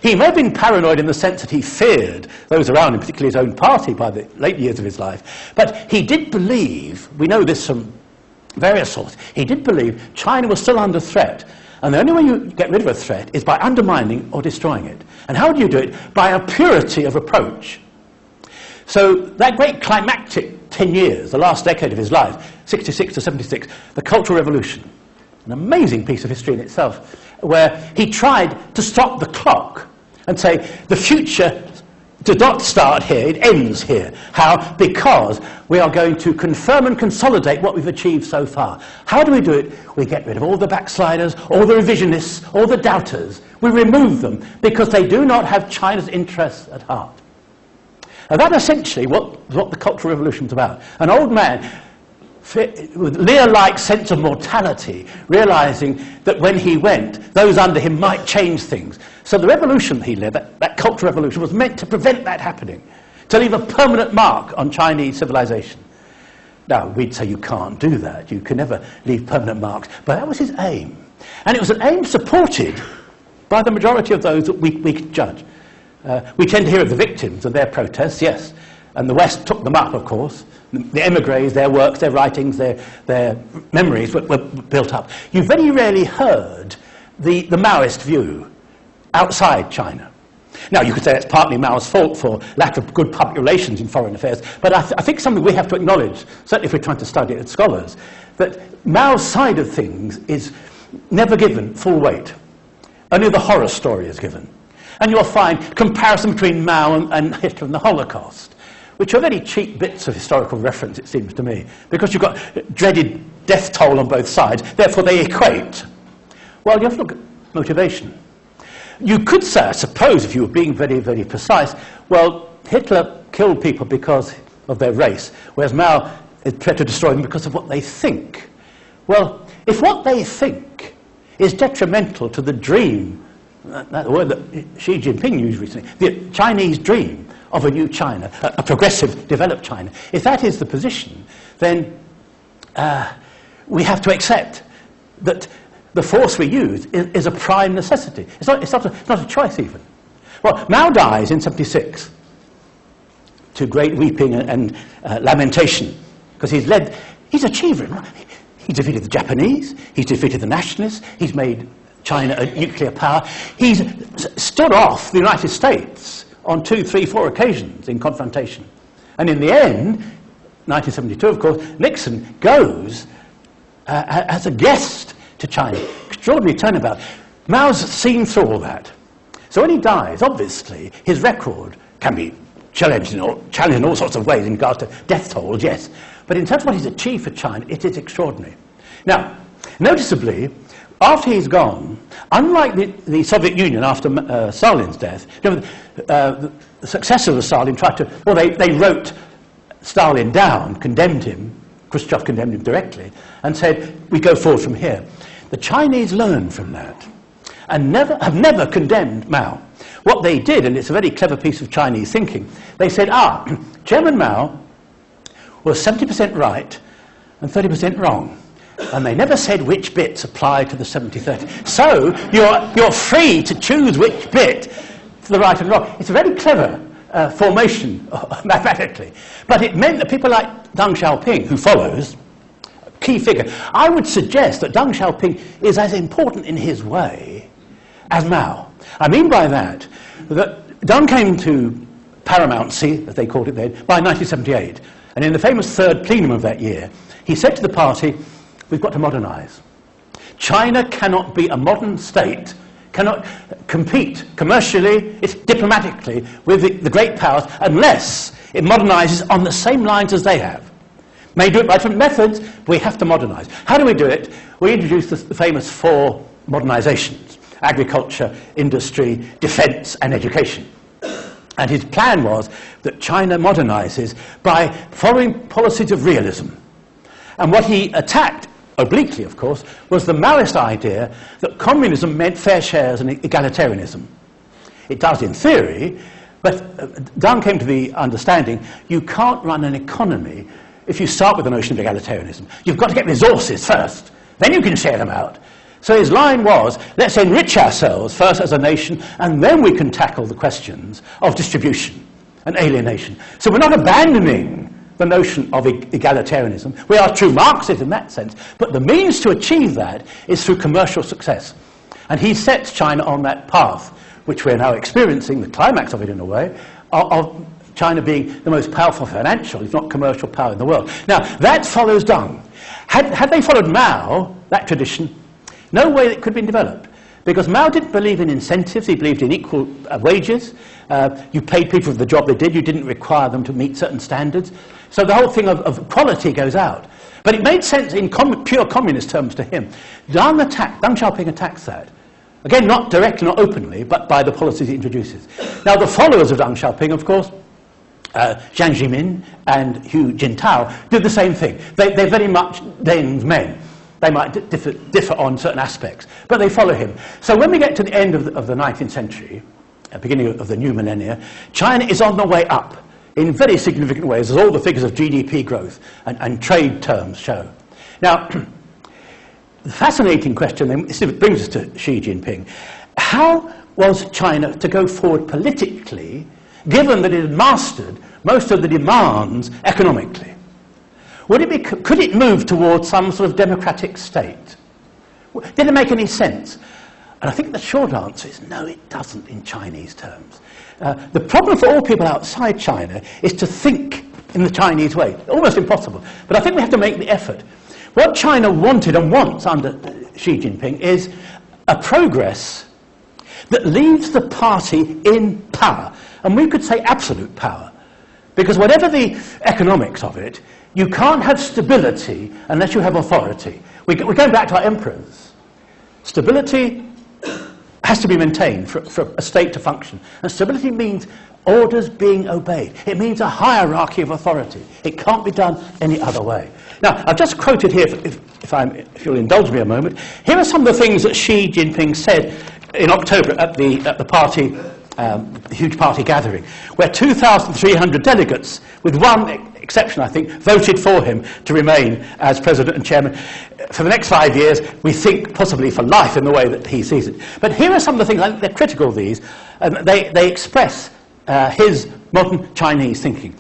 A: He may have been paranoid in the sense that he feared those around him, particularly his own party, by the late years of his life. But he did believe, we know this from various sources, he did believe China was still under threat. And the only way you get rid of a threat is by undermining or destroying it. And how do you do it? By a purity of approach. So that great climactic 10 years, the last decade of his life, 66 to 76, the Cultural Revolution, an amazing piece of history in itself, where he tried to stop the clock and say, the future does not start here, it ends here. How? Because we are going to confirm and consolidate what we've achieved so far. How do we do it? We get rid of all the backsliders, all the revisionists, all the doubters. We remove them because they do not have China's interests at heart. Now that essentially what the Cultural Revolution was about. An old man with Lear-like sense of mortality, realizing that when he went, those under him might change things. So the revolution he led, that Cultural Revolution, was meant to prevent that happening, to leave a permanent mark on Chinese civilization. Now, we'd say you can't do that. You can never leave permanent marks. But that was his aim. And it was an aim supported by the majority of those that we can judge. We tend to hear of the victims of their protests, yes, and the West took them up, of course. The émigrés, their works, their writings, their memories were built up. You very rarely heard the Maoist view outside China. Now, you could say it's partly Mao's fault for lack of good public relations in foreign affairs, but I think something we have to acknowledge, certainly if we're trying to study it as scholars, that Mao's side of things is never given full weight. Only the horror story is given. And you'll find comparison between Mao and Hitler and the Holocaust, which are very cheap bits of historical reference, it seems to me, because you've got dreaded death toll on both sides, therefore they equate. Well, you have to look at motivation. You could say, I suppose, if you were being very, very precise, well, Hitler killed people because of their race, whereas Mao is tried to destroy them because of what they think. Well, if what they think is detrimental to the dream, that word that Xi Jinping used recently, the Chinese dream of a new China, a progressive, developed China, if that is the position, then we have to accept that the force we use is a prime necessity. It's not a choice even. Well, Mao dies in 76 to great weeping and lamentation, because he's achieved it. He's defeated the Japanese, he's defeated the nationalists, he's made China a nuclear power. He's stood off the United States on 2, 3, 4 occasions in confrontation. And in the end, 1972, of course, Nixon goes as a guest to China. Extraordinary turnabout. Mao's seen through all that. So when he dies, obviously, his record can be challenged in all sorts of ways in regards to death tolls, yes. But in terms of what he's achieved for China, it is extraordinary. Now, noticeably, after he's gone, unlike the Soviet Union after Stalin's death, you know, the successors of Stalin tried to, well, they wrote Stalin down, condemned him, Khrushchev condemned him directly, and said, we go forward from here. The Chinese learned from that and have never condemned Mao. What they did, and it's a very clever piece of Chinese thinking, they said, Chairman Mao was 70% right and 30% wrong. And they never said which bits apply to the 70-30. So you're free to choose which bit to the right and wrong. It's a very clever formation mathematically. But it meant that people like Deng Xiaoping, who follows, key figure, I would suggest that Deng Xiaoping is as important in his way as Mao. I mean by that Deng came to paramountcy, as they called it then, by 1978. And in the famous third plenum of that year, he said to the party, we've got to modernise. China cannot be a modern state, cannot compete commercially, diplomatically, with the great powers unless it modernises on the same lines as they have. May do it by different methods, but we have to modernise. How do we do it? We introduced the famous 4 modernisations: agriculture, industry, defence and education. And his plan was that China modernises by following policies of realism. And what he attacked, obliquely of course, was the Maoist idea that communism meant fair shares and egalitarianism. It does in theory, but Deng came to the understanding you can't run an economy if you start with the notion of egalitarianism. You've got to get resources first, then you can share them out. So his line was, let's enrich ourselves first as a nation, and then we can tackle the questions of distribution and alienation. So we're not abandoning the notion of egalitarianism. We are true Marxists in that sense, but the means to achieve that is through commercial success. And he sets China on that path, which we're now experiencing, the climax of it in a way, of China being the most powerful financial, if not commercial power in the world. Now, that follows Deng. Had they followed Mao, that tradition, no way it could have been developed. Because Mao didn't believe in incentives, he believed in equal wages. You paid people for the job they did, you didn't require them to meet certain standards. So the whole thing of quality goes out. But it made sense in pure communist terms to him. Deng Xiaoping attacks that. Again, not directly, not openly, but by the policies he introduces. Now, the followers of Deng Xiaoping, of course, Jiang Zemin and Hu Jintao, did the same thing. They're very much Deng's men. They might differ on certain aspects, but they follow him. So when we get to the end of the 19th century, beginning of the new millennia, China is on the way up in very significant ways, as all the figures of GDP growth and trade terms show. Now, the fascinating question then, this brings us to Xi Jinping. how was China to go forward politically, given that it had mastered most of the demands economically? Could it move towards some sort of democratic state? Did it make any sense? And I think the short answer is no, it doesn't in Chinese terms. The problem for all people outside China is to think in the Chinese way. Almost impossible. But I think we have to make the effort. What China wanted and wants under Xi Jinping is a progress that leaves the party in power. And we could say absolute power. Because whatever the economics of it, you can't have stability unless you have authority. We're going back to our emperors. Stability has to be maintained for a state to function. And stability means orders being obeyed. It means a hierarchy of authority. It can't be done any other way. Now, I've just quoted here, if you'll indulge me a moment, here are some of the things that Xi Jinping said in October at the party, the huge party gathering, where 2,300 delegates, with one exception, I think, voted for him to remain as president and chairman for the next 5 years, we think possibly for life in the way that he sees it. But here are some of the things, I think they're critical of these, and they express his modern Chinese thinking.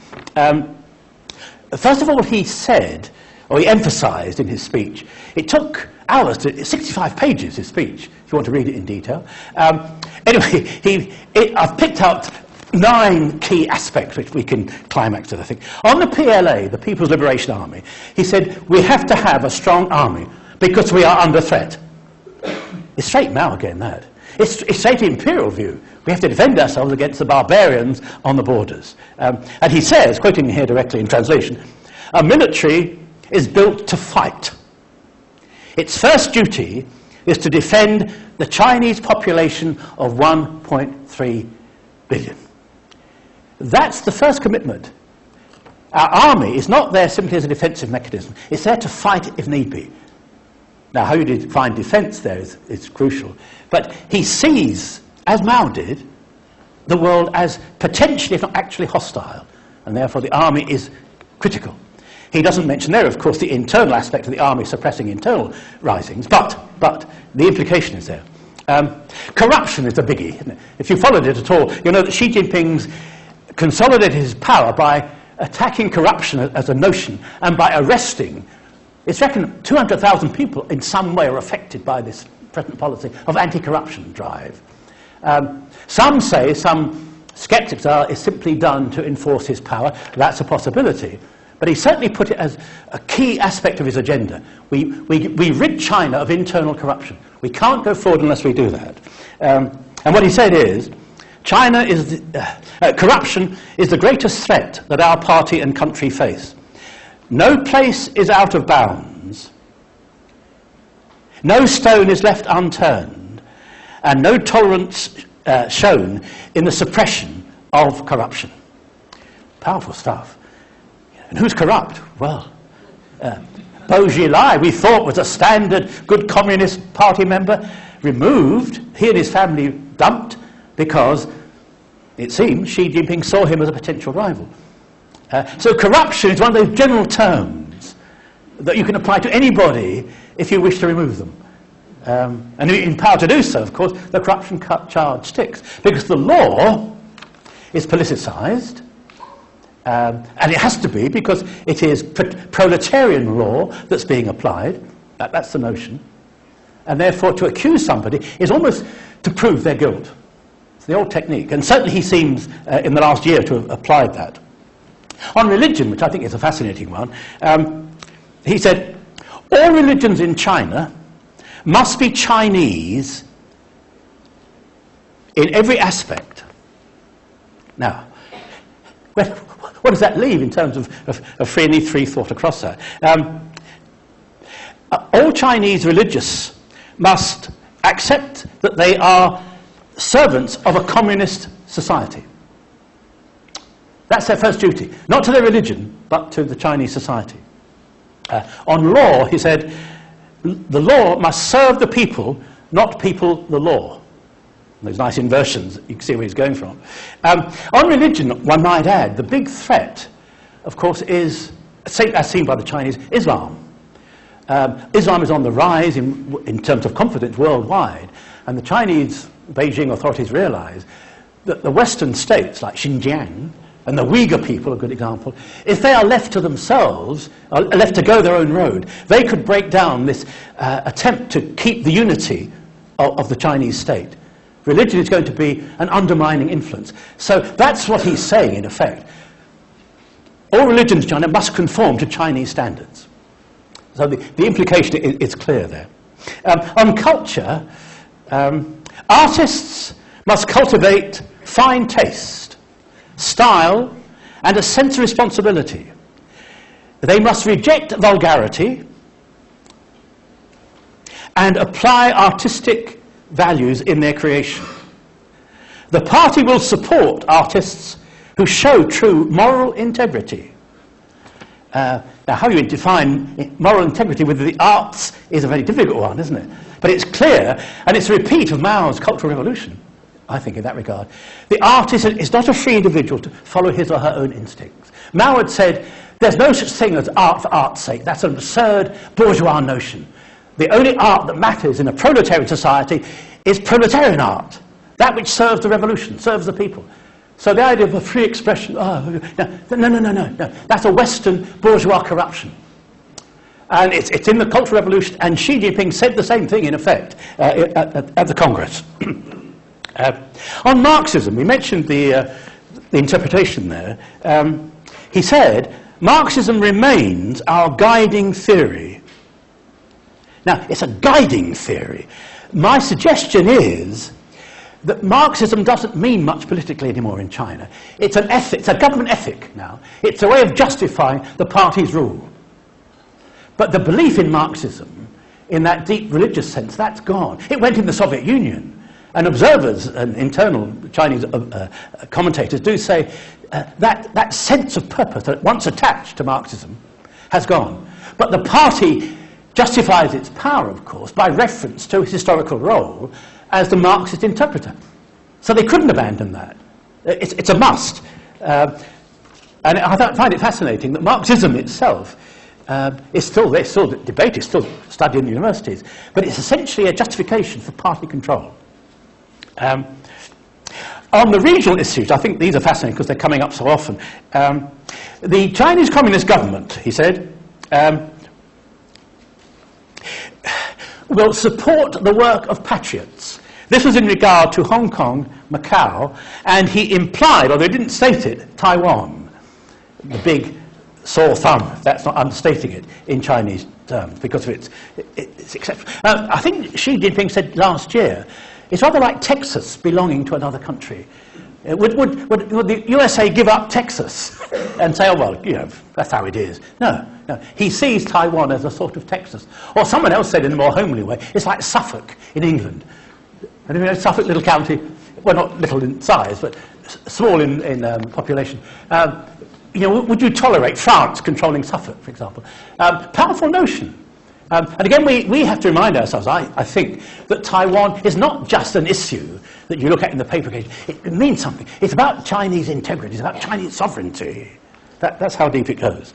A: First of all, he said, or he emphasized in his speech, it took hours, 65 pages, his speech, if you want to read it in detail. Anyway, I've picked out 9 key aspects which we can climax to, I think. On the PLA, the People's Liberation Army, he said, we have to have a strong army because we are under threat. It's straight Mao again, that. It's straight imperial view. We have to defend ourselves against the barbarians on the borders. And he says, quoting here directly in translation, a military is built to fight. Its first duty is to defend the Chinese population of 1.3 billion. That's the first commitment. Our army is not there simply as a defensive mechanism. It's there to fight if need be. Now, how you define defense there is crucial. But he sees, as Mao did, the world as potentially, if not actually, hostile. And therefore the army is critical. He doesn't mention there, of course, the internal aspect of the army suppressing internal risings, but the implication is there. Corruption is a biggie, isn't it? If you followed it at all, you know that Xi Jinping's consolidated his power by attacking corruption as a notion and by arresting, it's reckoned 200,000 people in some way are affected by this present policy of anti-corruption drive. Some say, some skeptics are, it's simply done to enforce his power. That's a possibility. But he certainly put it as a key aspect of his agenda. We rid China of internal corruption. We can't go forward unless we do that. And what he said is, corruption is the greatest threat that our party and country face. No place is out of bounds. No stone is left unturned. And no tolerance shown in the suppression of corruption. Powerful stuff. And who's corrupt? Well, Bo Xilai, we thought was a standard good Communist Party member, removed, he and his family dumped, because it seems Xi Jinping saw him as a potential rival. So corruption is one of those general terms that you can apply to anybody if you wish to remove them. And in power to do so, of course, the corruption charge sticks, because the law is politicized. And it has to be because it is proletarian law that's being applied. That's the notion. And therefore to accuse somebody is almost to prove their guilt. It's the old technique. And certainly he seems in the last year to have applied that. On religion, which I think is a fascinating one, he said, all religions in China must be Chinese in every aspect. Now, what does that leave in terms of free thought across that? All Chinese religious must accept that they are servants of a communist society. That's their first duty. Not to their religion, but to the Chinese society. On law, he said, the law must serve the people, not people the law. Those nice inversions, you can see where he's going from. On religion, one might add, the big threat, of course, is, as seen by the Chinese, Islam. Islam is on the rise in terms of confidence worldwide, And the Chinese Beijing authorities realize that the Western states, like Xinjiang, and the Uyghur people, a good example, if they are left to themselves, or left to go their own road, they could break down this attempt to keep the unity of the Chinese state. Religion is going to be an undermining influence. So that's what he's saying, in effect. All religions in China must conform to Chinese standards. So the implication is clear there. On culture, artists must cultivate fine taste, style, and a sense of responsibility. They must reject vulgarity and apply artistic values in their creation. The party will support artists who show true moral integrity. Now, how you define moral integrity with the arts is a very difficult one, isn't it? But it's clear, and it's a repeat of Mao's Cultural Revolution, I think, in that regard. The artist is not a free individual to follow his or her own instincts. Mao had said, there's no such thing as art for art's sake. That's an absurd bourgeois notion. The only art that matters in a proletarian society is proletarian art, that which serves the revolution, serves the people. So the idea of a free expression, no, that's a Western bourgeois corruption. And it's in the Cultural Revolution, and Xi Jinping said the same thing, in effect, at the Congress. On Marxism, we mentioned the interpretation there. He said, Marxism remains our guiding theory. Now, it's a guiding theory. My suggestion is that Marxism doesn't mean much politically anymore in China. It's an ethic, it's a government ethic now. It's a way of justifying the party's rule. But the belief in Marxism, in that deep religious sense, that's gone. It went in the Soviet Union. And observers and internal Chinese commentators do say that sense of purpose that once attached to Marxism has gone. But the party justifies its power, of course, by reference to its historical role as the Marxist interpreter. So they couldn't abandon that. It's a must. And I find it fascinating that Marxism itself is still debated, still studied in the universities, but it's essentially a justification for party control. On the regional issues, I think these are fascinating because they're coming up so often. The Chinese Communist government, he said, will support the work of patriots. This was in regard to Hong Kong, Macau, and he implied, although he didn't state it, Taiwan, the big sore thumb, that's not understating it in Chinese terms, because of its exception. I think Xi Jinping said last year, it's rather like Texas belonging to another country. Would the USA give up Texas and say, oh, well, you know, that's how it is? No. He sees Taiwan as a sort of Texas. Or someone else said in a more homely way, it's like Suffolk in England. And you know, Suffolk, little county, well, not little in size, but small in population. You know, would you tolerate France controlling Suffolk, for example? Powerful notion. And again, we have to remind ourselves, I think, that Taiwan is not just an issue that you look at in the paper occasion. It means something. It's about Chinese integrity. It's about Chinese sovereignty. That's how deep it goes.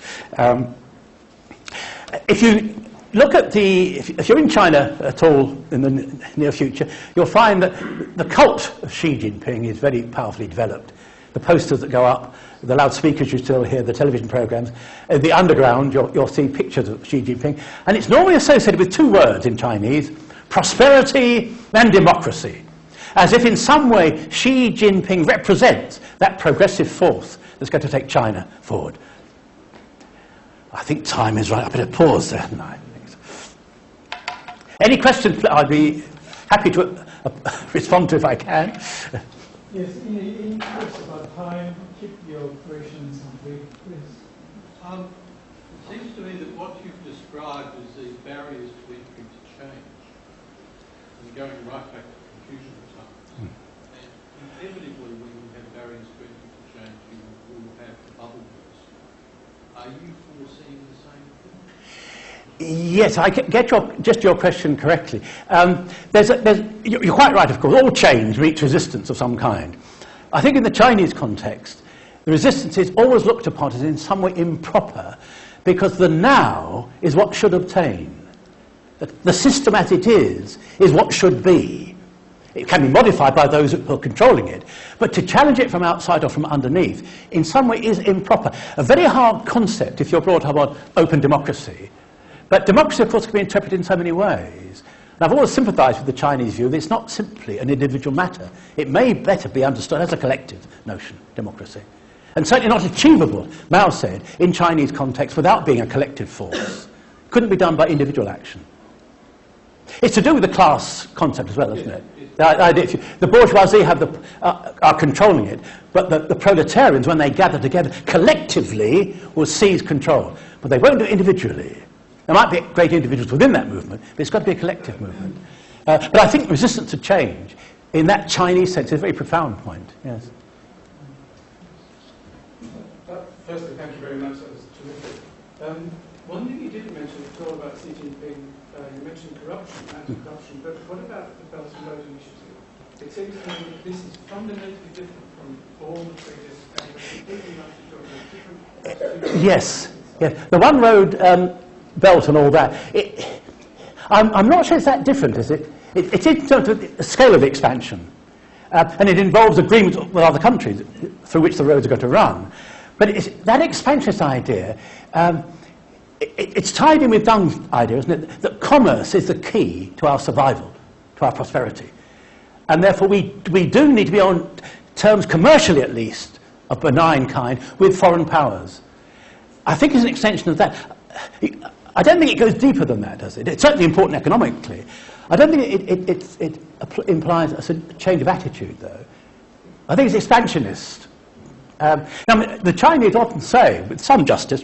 A: If you look at if you're in China at all in the near future, you'll find that the cult of Xi Jinping is very powerfully developed. The posters that go up, the loudspeakers you still hear, the television programs. In the underground, you'll see pictures of Xi Jinping. And it's normally associated with two words in Chinese, prosperity and democracy. As if in some way Xi Jinping represents that progressive force that's going to take China forward. I think time is right. I better pause there, hadn't I? Any questions? I'd be happy to respond to if I can.
B: Yes, in the interest of time, keep your questions brief, please.
C: It seems to me that what you've described as these barriers to entry to change, and going right back to Confucian times, and inevitably when you have barriers to entry to change, you will have bubble bursts. Are you foreseeing the same thing?
A: Yes, I get your question correctly. You're quite right, of course. All change meets resistance of some kind. I think in the Chinese context, the resistance is always looked upon as in some way improper, because the now is what should obtain. The system as it is what should be. It can be modified by those who are controlling it. But to challenge it from outside or from underneath, in some way, is improper. A very hard concept if you're brought up on open democracy. But democracy, of course, can be interpreted in so many ways. And I've always sympathised with the Chinese view that it's not simply an individual matter. It may better be understood as a collective notion, democracy. And certainly not achievable, Mao said, in Chinese context without being a collective force. Couldn't be done by individual action. It's to do with the class concept as well, isn't it? The bourgeoisie are controlling it, but the proletarians, when they gather together, collectively will seize control. But they won't do it individually. There might be great individuals within that movement, but it's got to be a collective movement. But I think resistance to change, in that Chinese sense, is a very profound point. Yes.
D: Firstly, thank you very much. That was terrific. One thing you didn't mention at all about Xi Jinping, you mentioned corruption, anti-corruption, but what about the Belt and Road Initiative? It seems to me that this is fundamentally different from all the previous and completely different.
A: Yes, yes. The one road belt and all that. I'm not sure it's that different, is it? It's in terms of the scale of the expansion, and it involves agreements with other countries through which the roads are going to run. But that expansionist idea. It's tied in with Deng's idea, isn't it, that commerce is the key to our survival, to our prosperity. And therefore we do need to be on terms, commercially at least, of benign kind, with foreign powers. I think it's an extension of that. I don't think it goes deeper than that, does it? It's certainly important economically. I don't think it implies a change of attitude, though. I think it's expansionist. Now, the Chinese often say, with some justice,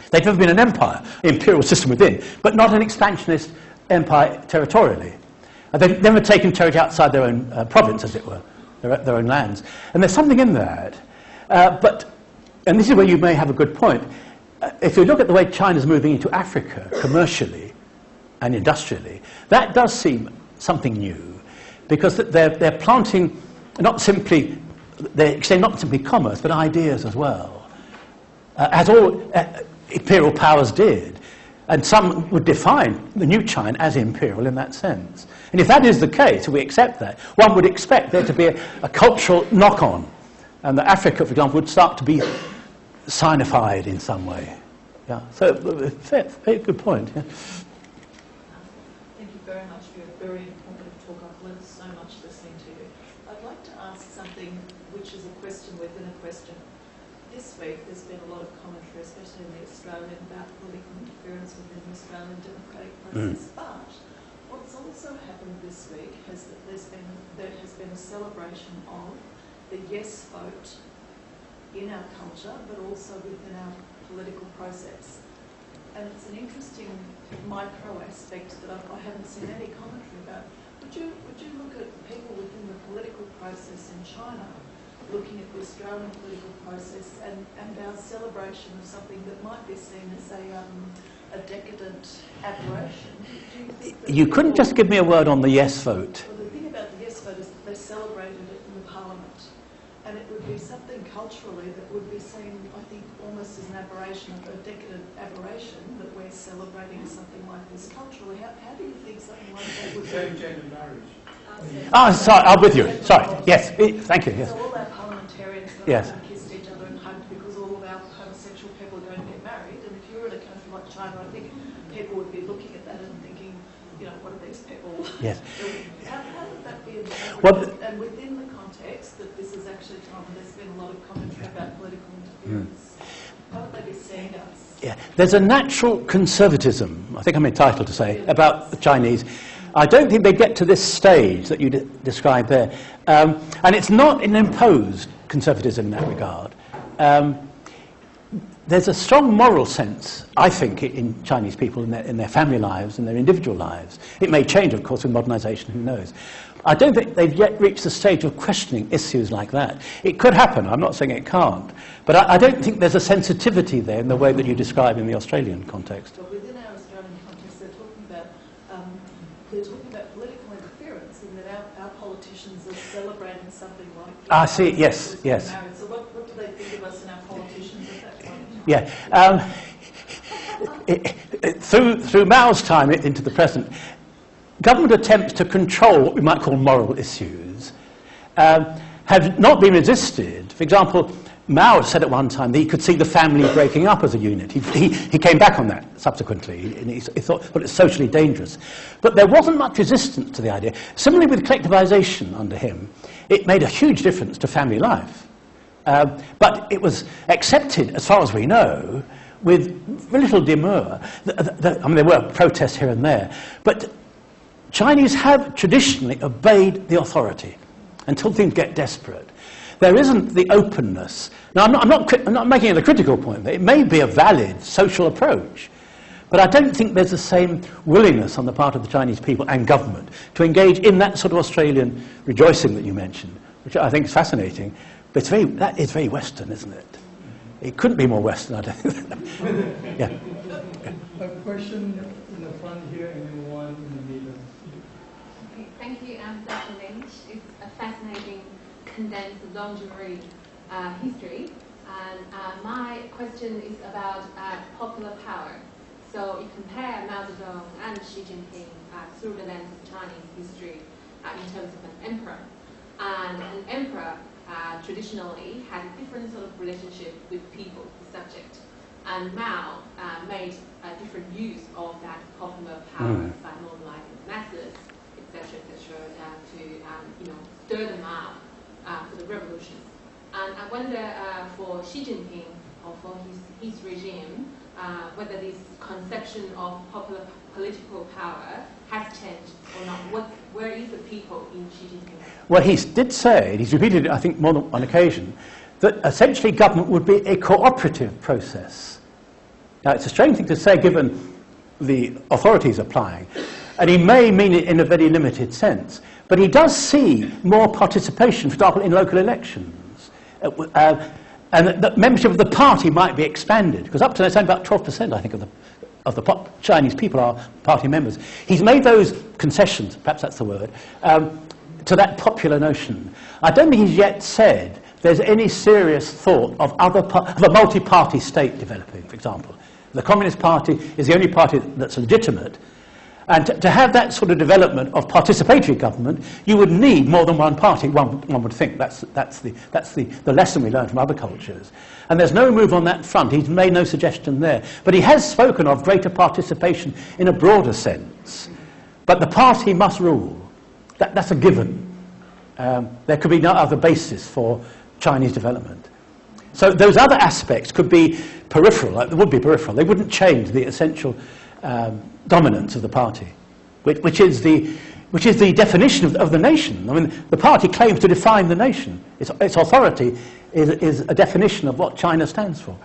A: they've never been an empire, imperial system within, but not an expansionist empire territorially. They've never taken territory outside their own province, as it were, their own lands. And there's something in that. And this is where you may have a good point. If you look at the way China's moving into Africa commercially and industrially, that does seem something new, because they're planting they're extending not simply commerce, but ideas as well, as all imperial powers did. And some would define the new China as imperial in that sense. And if that is the case, if we accept that, one would expect there to be a cultural knock-on, and that Africa, for example, would start to be Sinified in some way. Yeah. So, very good point. Yeah.
E: Thank you very much for your very informative talk. I've learned so much listening to you. I'd like to ask something which is a question within a question. This week there's been a lot of commentary, especially in the Australian, about political interference within the Australian democratic process. But what's also happened this week is that there has been a celebration of the yes vote in our culture, but also within our political process. And it's an interesting micro aspect that I haven't seen any commentary about. Would you look at people within the political process in China, looking at the Australian political process and our celebration of something that might be seen as a decadent aberration?
A: You couldn't just give me a word on the yes vote.
E: Well, the thing about the yes vote is that they celebrated it in the Parliament. And it would be something culturally that would be seen, I think, almost as an aberration, a decadent aberration, that we're celebrating something like this culturally. How do you think something like that would be?
D: Same-gender marriage.
A: Sorry, I'm with you. Sorry. Yes, thank you. Yes.
E: So all our parliamentarians
A: Yes.
E: kissed each other and hugged because all of our homosexual people are going to get married. And if you were in a country like China, I think people would be looking at that and thinking, what are these people
A: Yes.
E: doing? How would that be interpreted?
A: Well,
E: and within the context that this is actually time when there's been a lot of commentary about political interference, how would they be seeing us?
A: Yeah, there's a natural conservatism, I think I'm entitled to say, about the Chinese. I don't think they get to this stage that you described there. And it's not an imposed conservatism in that regard. There's a strong moral sense, I think, in Chinese people in their family lives and their individual lives. It may change, of course, with modernisation, who knows. I don't think they've yet reached the stage of questioning issues like that. It could happen, I'm not saying it can't. But I don't think there's a sensitivity there in the way that you describe in the Australian context.
E: But within our Australian context, they're talking about political interference, in that our politicians are celebrating something like...
A: I see, yes, yes.
E: So what do they think of us and our politicians at that point?
A: Yeah. Through Mao's time into the present, government attempts to control what we might call moral issues have not been resisted. For example, Mao said at one time that he could see the family breaking up as a unit. He came back on that subsequently, and he thought, well, it's socially dangerous. But there wasn't much resistance to the idea. Similarly with collectivization under him, it made a huge difference to family life. But it was accepted, as far as we know, with little demur. I mean, there were protests here and there, but Chinese have traditionally obeyed the authority until things get desperate. There isn't the openness. Now, I'm not making it a critical point. It may be a valid social approach, but I don't think there's the same willingness on the part of the Chinese people and government to engage in that sort of Australian rejoicing that you mentioned, which I think is fascinating. But that is very Western, isn't it? It couldn't be more Western, I don't think. Yeah.
B: A question in the front here and then one in the middle.
F: Okay, thank you, Dr. Lynch. It's a fascinating, condensed, long-story history. And my question is about popular power. So you compare Mao Zedong and Xi Jinping through the lens of Chinese history in terms of an emperor. And an emperor traditionally had a different sort of relationship with people, the subject. And Mao made a different use of that popular power by mobilizing the masses, etc., to stir them up for the revolution. And I wonder for Xi Jinping or for his regime, whether this conception of popular political power has changed or not. Where is the people in Xi Jinping?
A: Well, he did say, and he's repeated it, I think, more than one occasion, that essentially government would be a cooperative process. Now, it's a strange thing to say given the authorities applying, and he may mean it in a very limited sense, but he does see more participation, for example, in local elections, and that membership of the party might be expanded, because up to now it's only about 12%, I think, of the Chinese people are party members. He's made those concessions, perhaps that's the word, to that popular notion. I don't think he's yet said there's any serious thought of of a multi-party state developing, for example. The Communist Party is the only party that's legitimate. And to have that sort of development of participatory government, you would need more than one party, one would think. That's the lesson we learn from other cultures. And there's no move on that front. He's made no suggestion there. But he has spoken of greater participation in a broader sense. But the party must rule. That's a given. There could be no other basis for Chinese development. So those other aspects could be peripheral. They would be peripheral. They wouldn't change the essential dominance of the party, which is the definition of the nation. I mean, the party claims to define the nation. Its authority is a definition of what China stands for.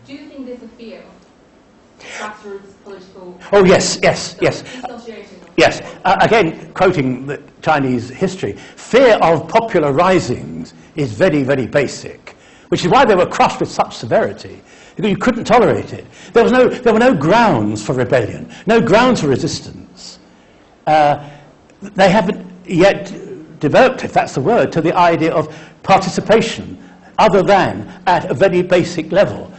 F: Do you think there's a fear of grassroots political...
A: Oh, yes. Yes. Again, quoting the Chinese history, fear of popular risings is very, very basic, which is why they were crushed with such severity. You couldn't tolerate it. There were no grounds for rebellion, no grounds for resistance. They haven't yet developed, if that's the word, to the idea of participation, other than at a very basic level.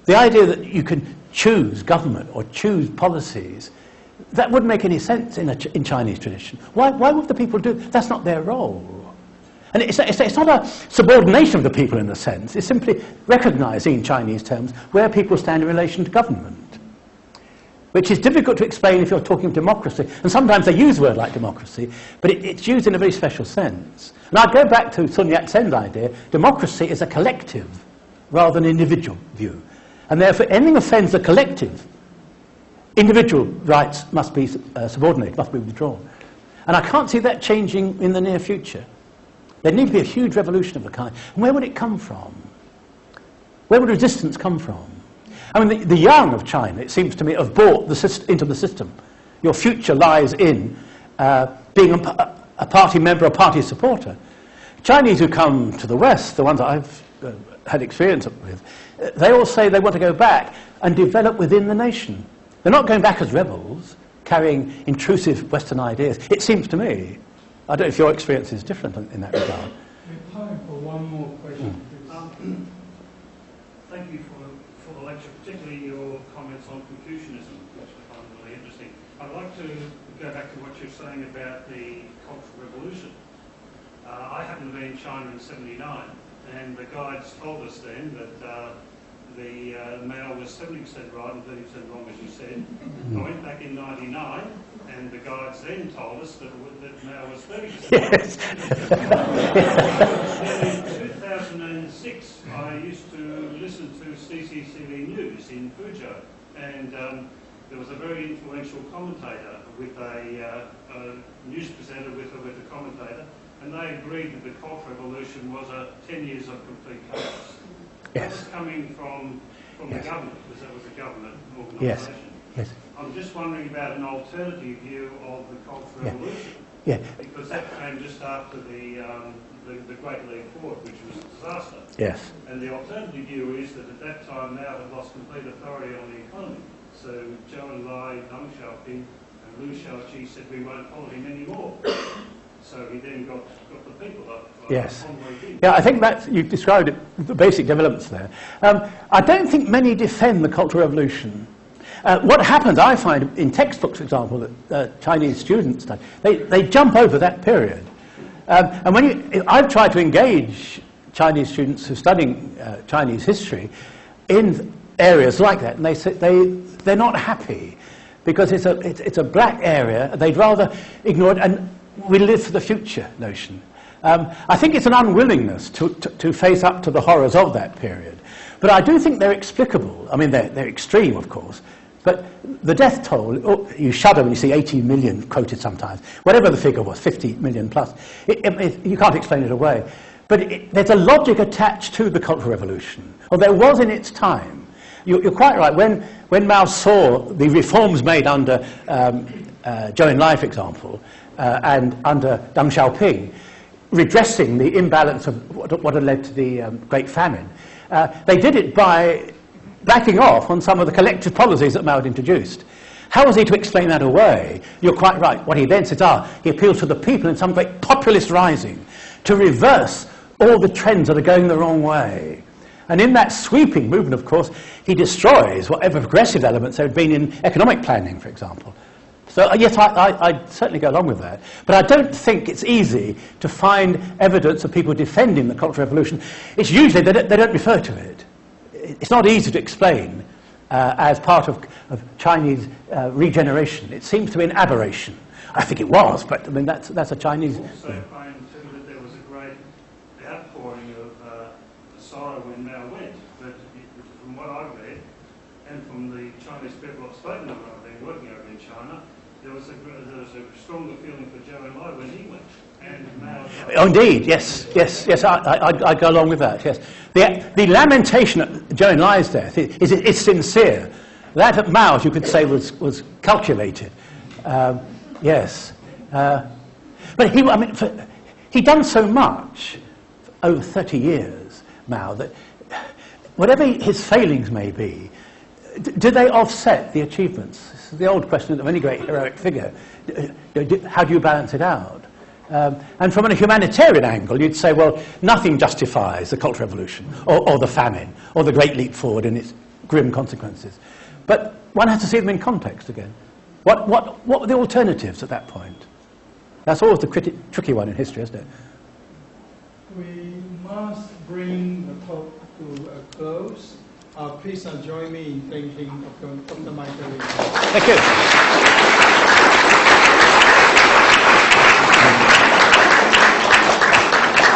A: The idea that you can choose government or choose policies, that wouldn't make any sense in Chinese tradition. Why would the people do it? That's not their role. And it's not a subordination of the people in the sense. It's simply recognizing, in Chinese terms, where people stand in relation to government, which is difficult to explain if you're talking democracy. And sometimes they use a word like democracy, but it's used in a very special sense. And I'd go back to Sun Yat-sen's idea, democracy is a collective rather than individual view. And therefore, anything offends the collective, individual rights must be subordinated, must be withdrawn. And I can't see that changing in the near future. There needs to be a huge revolution of the kind. And where would it come from? Where would resistance come from? I mean, the young of China, it seems to me, have bought into the system. Your future lies in being a party member, a party supporter. Chinese who come to the West, the ones that I've had experience with, they all say they want to go back and develop within the nation. They're not going back as rebels, carrying intrusive Western ideas, it seems to me. I don't know if your experience is different in that regard.
B: We have time for one more question.
G: Thank you for the lecture, particularly your comments on Confucianism, which I found really interesting. I'd like to go back to what you're saying about the Cultural Revolution. I happened to be in China in '79, and the guides told us then that the Mao was 70% right and 30% wrong, as you said. I went back in '99, and the guides then told us that Mao was 30%.
A: Yes.
G: In 2006, I used to listen to CCTV News in Fuzhou, and there was a very influential commentator with a news presenter with a commentator, and they agreed that the Cultural Revolution was 10 years of complete chaos.
A: Yes.
G: That was coming from
A: Yes.
G: the government, because that was a government
A: Yes.
G: organisation.
A: Yes.
G: I'm just wondering about an alternative view of the Cultural
A: Yeah.
G: Revolution,
A: Yeah.
G: because that came just after the Great Leap Forward, which was a disaster.
A: Yes.
G: And the alternative view is that at that time Mao had lost complete authority on the economy. So Zhou Enlai, Deng Xiaoping and Liu Shaoqi said we won't follow him anymore. So he then got the people up.
A: Yes. Yeah, I think that's, you've described it, the basic developments there. I don't think many defend the Cultural Revolution. What happens, I find, in textbooks, for example, that Chinese students study, they jump over that period. And I've tried to engage Chinese students who are studying Chinese history in areas like that, and they say they're not happy because it's a black area. They'd rather ignore it, and we live for the future notion. I think it's an unwillingness to face up to the horrors of that period. But I do think they're explicable. I mean, they're extreme, of course. But the death toll, you shudder when you see 18 million quoted sometimes. Whatever the figure was, 50 million plus. You can't explain it away. But there's a logic attached to the Cultural Revolution. Or there was in its time. You're quite right. When Mao saw the reforms made under Zhou Enlai, for example, and under Deng Xiaoping, redressing the imbalance of what had led to the Great Famine, they did it by backing off on some of the collective policies that Mao had introduced. How was he to explain that away? You're quite right. What he then says, he appeals to the people in some great populist rising to reverse all the trends that are going the wrong way. And in that sweeping movement, of course, he destroys whatever progressive elements there had been in economic planning, for example. So yes, I'd certainly go along with that. But I don't think it's easy to find evidence of people defending the Cultural Revolution. It's usually they don't refer to it. It's not easy to explain as part of Chinese regeneration. It seems to be an aberration. I think it was, but I mean that's a Chinese.
G: Also claim too that there was a great outpouring of sorrow when Mao went. But from what I've read, and from the Chinese people I've spoken to when I've been working over in China, there was a stronger feeling for Zhou Enlai when he went. And Mao.
A: Oh, indeed, yes. I'd go along with that. Yes, the lamentation at Zhou Enlai's death is sincere. That at Mao's, you could say, was calculated. Yes, but he'd done so much over 30 years, Mao, that whatever his failings may be, do they offset the achievements? This is the old question of any great heroic figure. How do you balance it out? And from a humanitarian angle, you'd say, well, nothing justifies the Cultural Revolution, or the famine, or the Great Leap Forward and its grim consequences. But one has to see them in context again. What were the alternatives at that point? That's always the tricky one in history, isn't it?
B: We must bring the talk to a close. Please join me in thanking Dr. Michael Lynch.
A: Thank you.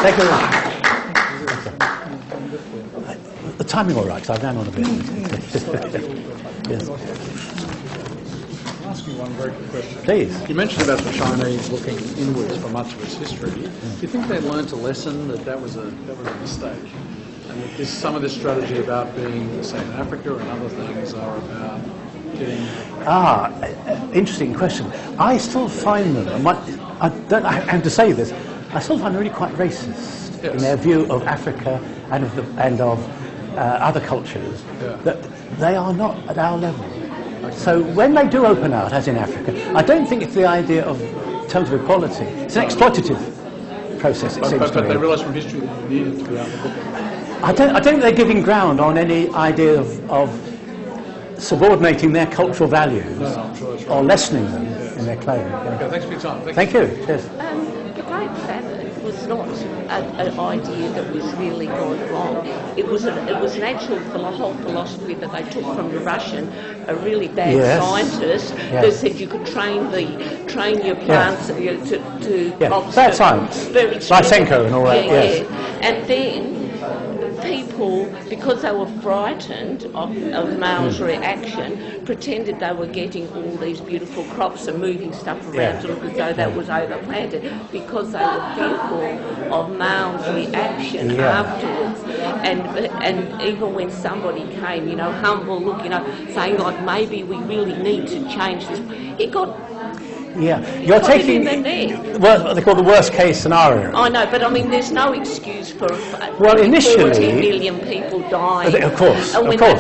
A: Thank you very much. The timing all right, because I've ran on a bit. Yes.
H: I'll ask you one very quick question.
A: Please.
H: You mentioned about the Chinese looking inwards for much of its history. Do you think they learnt a lesson that was a mistake? And that some of this strategy about being, say, in Africa and other things are about getting...
A: Interesting question. I still find them, I have to say this, I still find them really quite racist in their view of Africa and of other cultures, that they are not at our level. So when they do open out, as in Africa, I don't think it's the idea of in terms of equality. It's an exploitative process, it seems to me.
H: But they realise from history that you needed to be able to look at.
A: I don't think they're giving ground on any idea of subordinating their cultural values
H: I'm sure that's right.
A: or lessening them in their claim.
H: Okay, thanks for your time.
A: Thank you. Cheers.
I: The Great Famine was not an idea that was really gone wrong. It was an actual whole philosophy that they took from the Russian, a really bad
A: Yes.
I: scientist
A: Yes.
I: that said you could train your plants to crops.
A: Bad science. Lysenko and all that. Yes.
I: And then people, because they were frightened of Mao's reaction, pretended they were getting all these beautiful crops and moving stuff around to look as though that was overplanted, because they were fearful of Mao's reaction afterwards. And even when somebody came, humble look, saying like, maybe we really need to change this, it got...
A: Yeah, you're taking what they call the worst case scenario.
I: I know, but I mean, there's no excuse for
A: initially
I: 40 million people dying.
A: Of course,
I: and when
A: How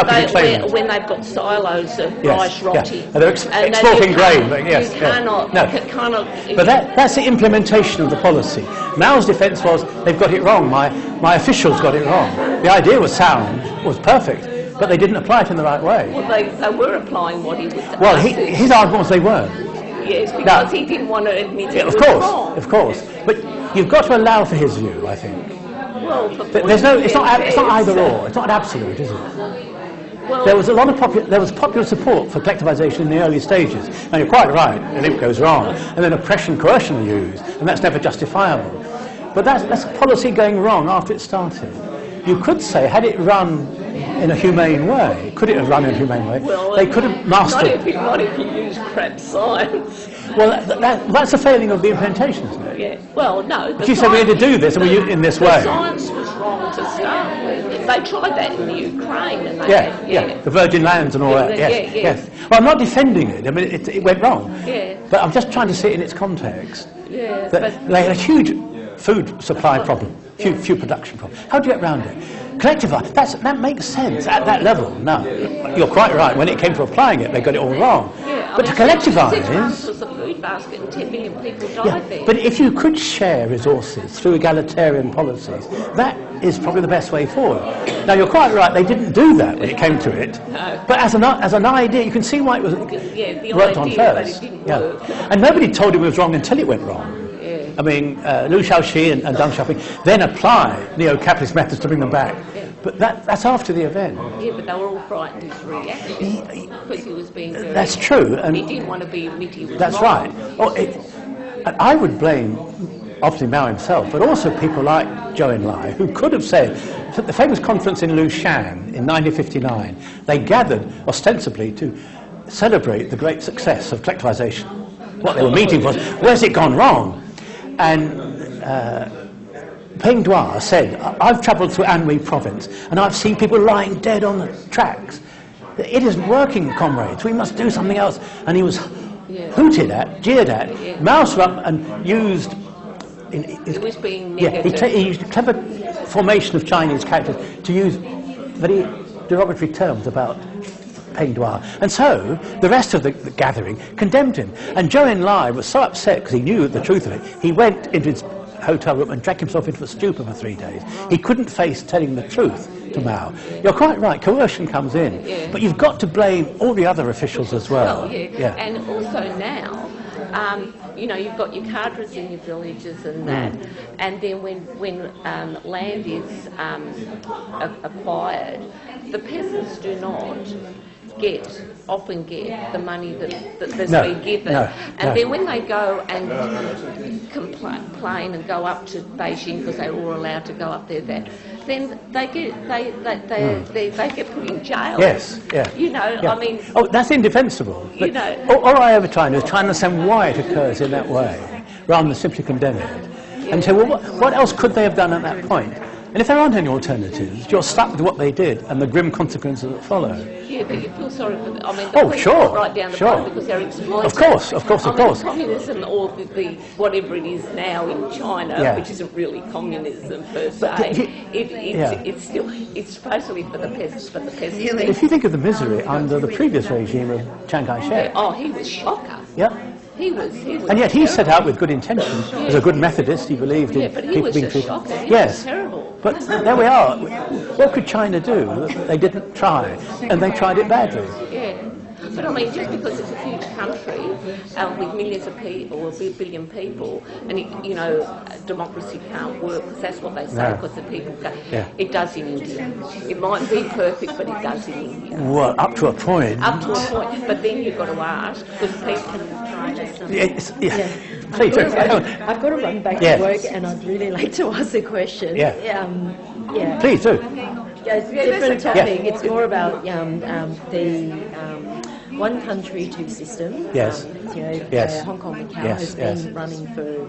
A: can you claim that?
I: when they've got silos of rice rotting,
A: and they're exporting grain. But yes,
I: you cannot.
A: But that's the implementation of the policy. Mao's defence was they've got it wrong. My officials got it wrong. The idea was sound, was perfect, but they didn't apply it in the right way.
I: Well, they were applying what he was.
A: Well, his argument was they weren't.
I: Yes, because he didn't want to admit it was wrong.
A: Of course. But you've got to allow for his view, I think.
I: Well,
A: it's not either or. It's not absolute, is it?
I: Well,
A: there was popular support for collectivisation in the early stages. And you're quite right, and it goes wrong. And then oppression, coercion are used, and that's never justifiable. But that's policy going wrong after it started. You could say, had it run in a humane way, could it have run in a humane way?
I: Well,
A: they could have mastered...
I: Not if you use crap science.
A: Well, that's a failing of the implementation, isn't it?
I: Yeah. Well, no.
A: But you said we had to do this, and we in this way.
I: The science was wrong to start with. They tried that in the Ukraine, and they
A: the Virgin Lands and all that. Yes. Well, I'm not defending it. I mean, it went wrong.
I: Yeah.
A: But I'm just trying to see it in its context.
I: Yeah.
A: That they had a huge food supply problem, few production problem. How do you get around it? Collectivise. That makes sense at that level. Now, you're quite right. When it came to applying it, they got it all wrong.
I: Yeah,
A: but to collectivise...
I: 6 months was a food basket and 10 million people died there.
A: But if you could share resources through egalitarian policies, that is probably the best way forward. Now, you're quite right. They didn't do that when it came to it.
I: No.
A: But as an idea, you can see why it was worked on first.
I: But it didn't work.
A: And nobody told him it was wrong until it went wrong. I mean, Liu Shaoxi and Deng Xiaoping then applied neo-capitalist methods to bring them back. But that's after the event.
I: Yeah, but they were all frightened his reaction because he was being very...
A: That's true. And
I: he didn't want to be admitted he was
A: That's
I: wrong.
A: right. And I would blame, obviously, Mao himself, but also people like Zhou Enlai, who could have said, at the famous conference in Lushan in 1959, they gathered ostensibly to celebrate the great success of collectivization. What they were meeting was, where's it gone wrong? And Peng Duo said, I've travelled through Anhui province and I've seen people lying dead on the tracks. It isn't working, comrades. We must do something else. And he was hooted at, jeered at. Mao stood up and used...
I: It was being negative.
A: He used a clever formation of Chinese characters to use very derogatory terms about Peng Duo. And so the rest of the gathering condemned him. And Zhou Enlai was so upset because he knew the truth of it. He went into his hotel room and drank himself into a stupor for 3 days. He couldn't face telling the truth to Mao. You're quite right, coercion comes in. But you've got to blame all the other officials as well.
I: And also now, you've got your cadres in your villages and that, and then when land is acquired, the peasants do not often get the money that's been given. And then when they go and complain and go up to Beijing because they're all allowed to go up there, then they get put in jail.
A: Yes,
I: I mean...
A: Oh, that's indefensible. But all I ever try to do is try and understand why it occurs in that way, rather than simply condemn it. And say, well, what else could they have done at that point? And if there aren't any alternatives, you're stuck with what they did and the grim consequences that follow.
I: Yeah, but you feel sorry for them. I mean, right down the bottom because they're exploited.
A: Of course.
I: Communism, or the whatever it is now in China, which isn't really communism per se, it's supposedly for the peasants, but the peasants...
A: If you think of the misery under the previous regime of Chiang Kai-shek...
I: Oh, he was shocker.
A: Yeah.
I: He was
A: and yet he set out with good intentions. As a good Methodist, he believed in
I: but he was
A: being
I: a shocker. He
A: yes.
I: was terrible.
A: But there we are. What could China do? They didn't try, and they tried it badly.
I: Yeah. But I mean, just because it's a huge country with millions of people, or a billion people, and you know, democracy can't work, because that's what they say, because the people go.
A: Yeah.
I: It does in India. It might be perfect, but it does in India.
A: Well, up to a point.
I: Up to a point, but then you've got to ask, because people.
A: Please do.
J: I've got to run back
A: Yeah.
J: to work, and I'd really like to ask a question.
A: Yeah.
J: Yeah.
A: Please do.
J: It's a different topic. It's more about the one country, two system.
A: Yes.
J: You know,
A: Yes.
J: Hong Kong, Macau
A: Yes,
J: has
A: yes.
J: been running for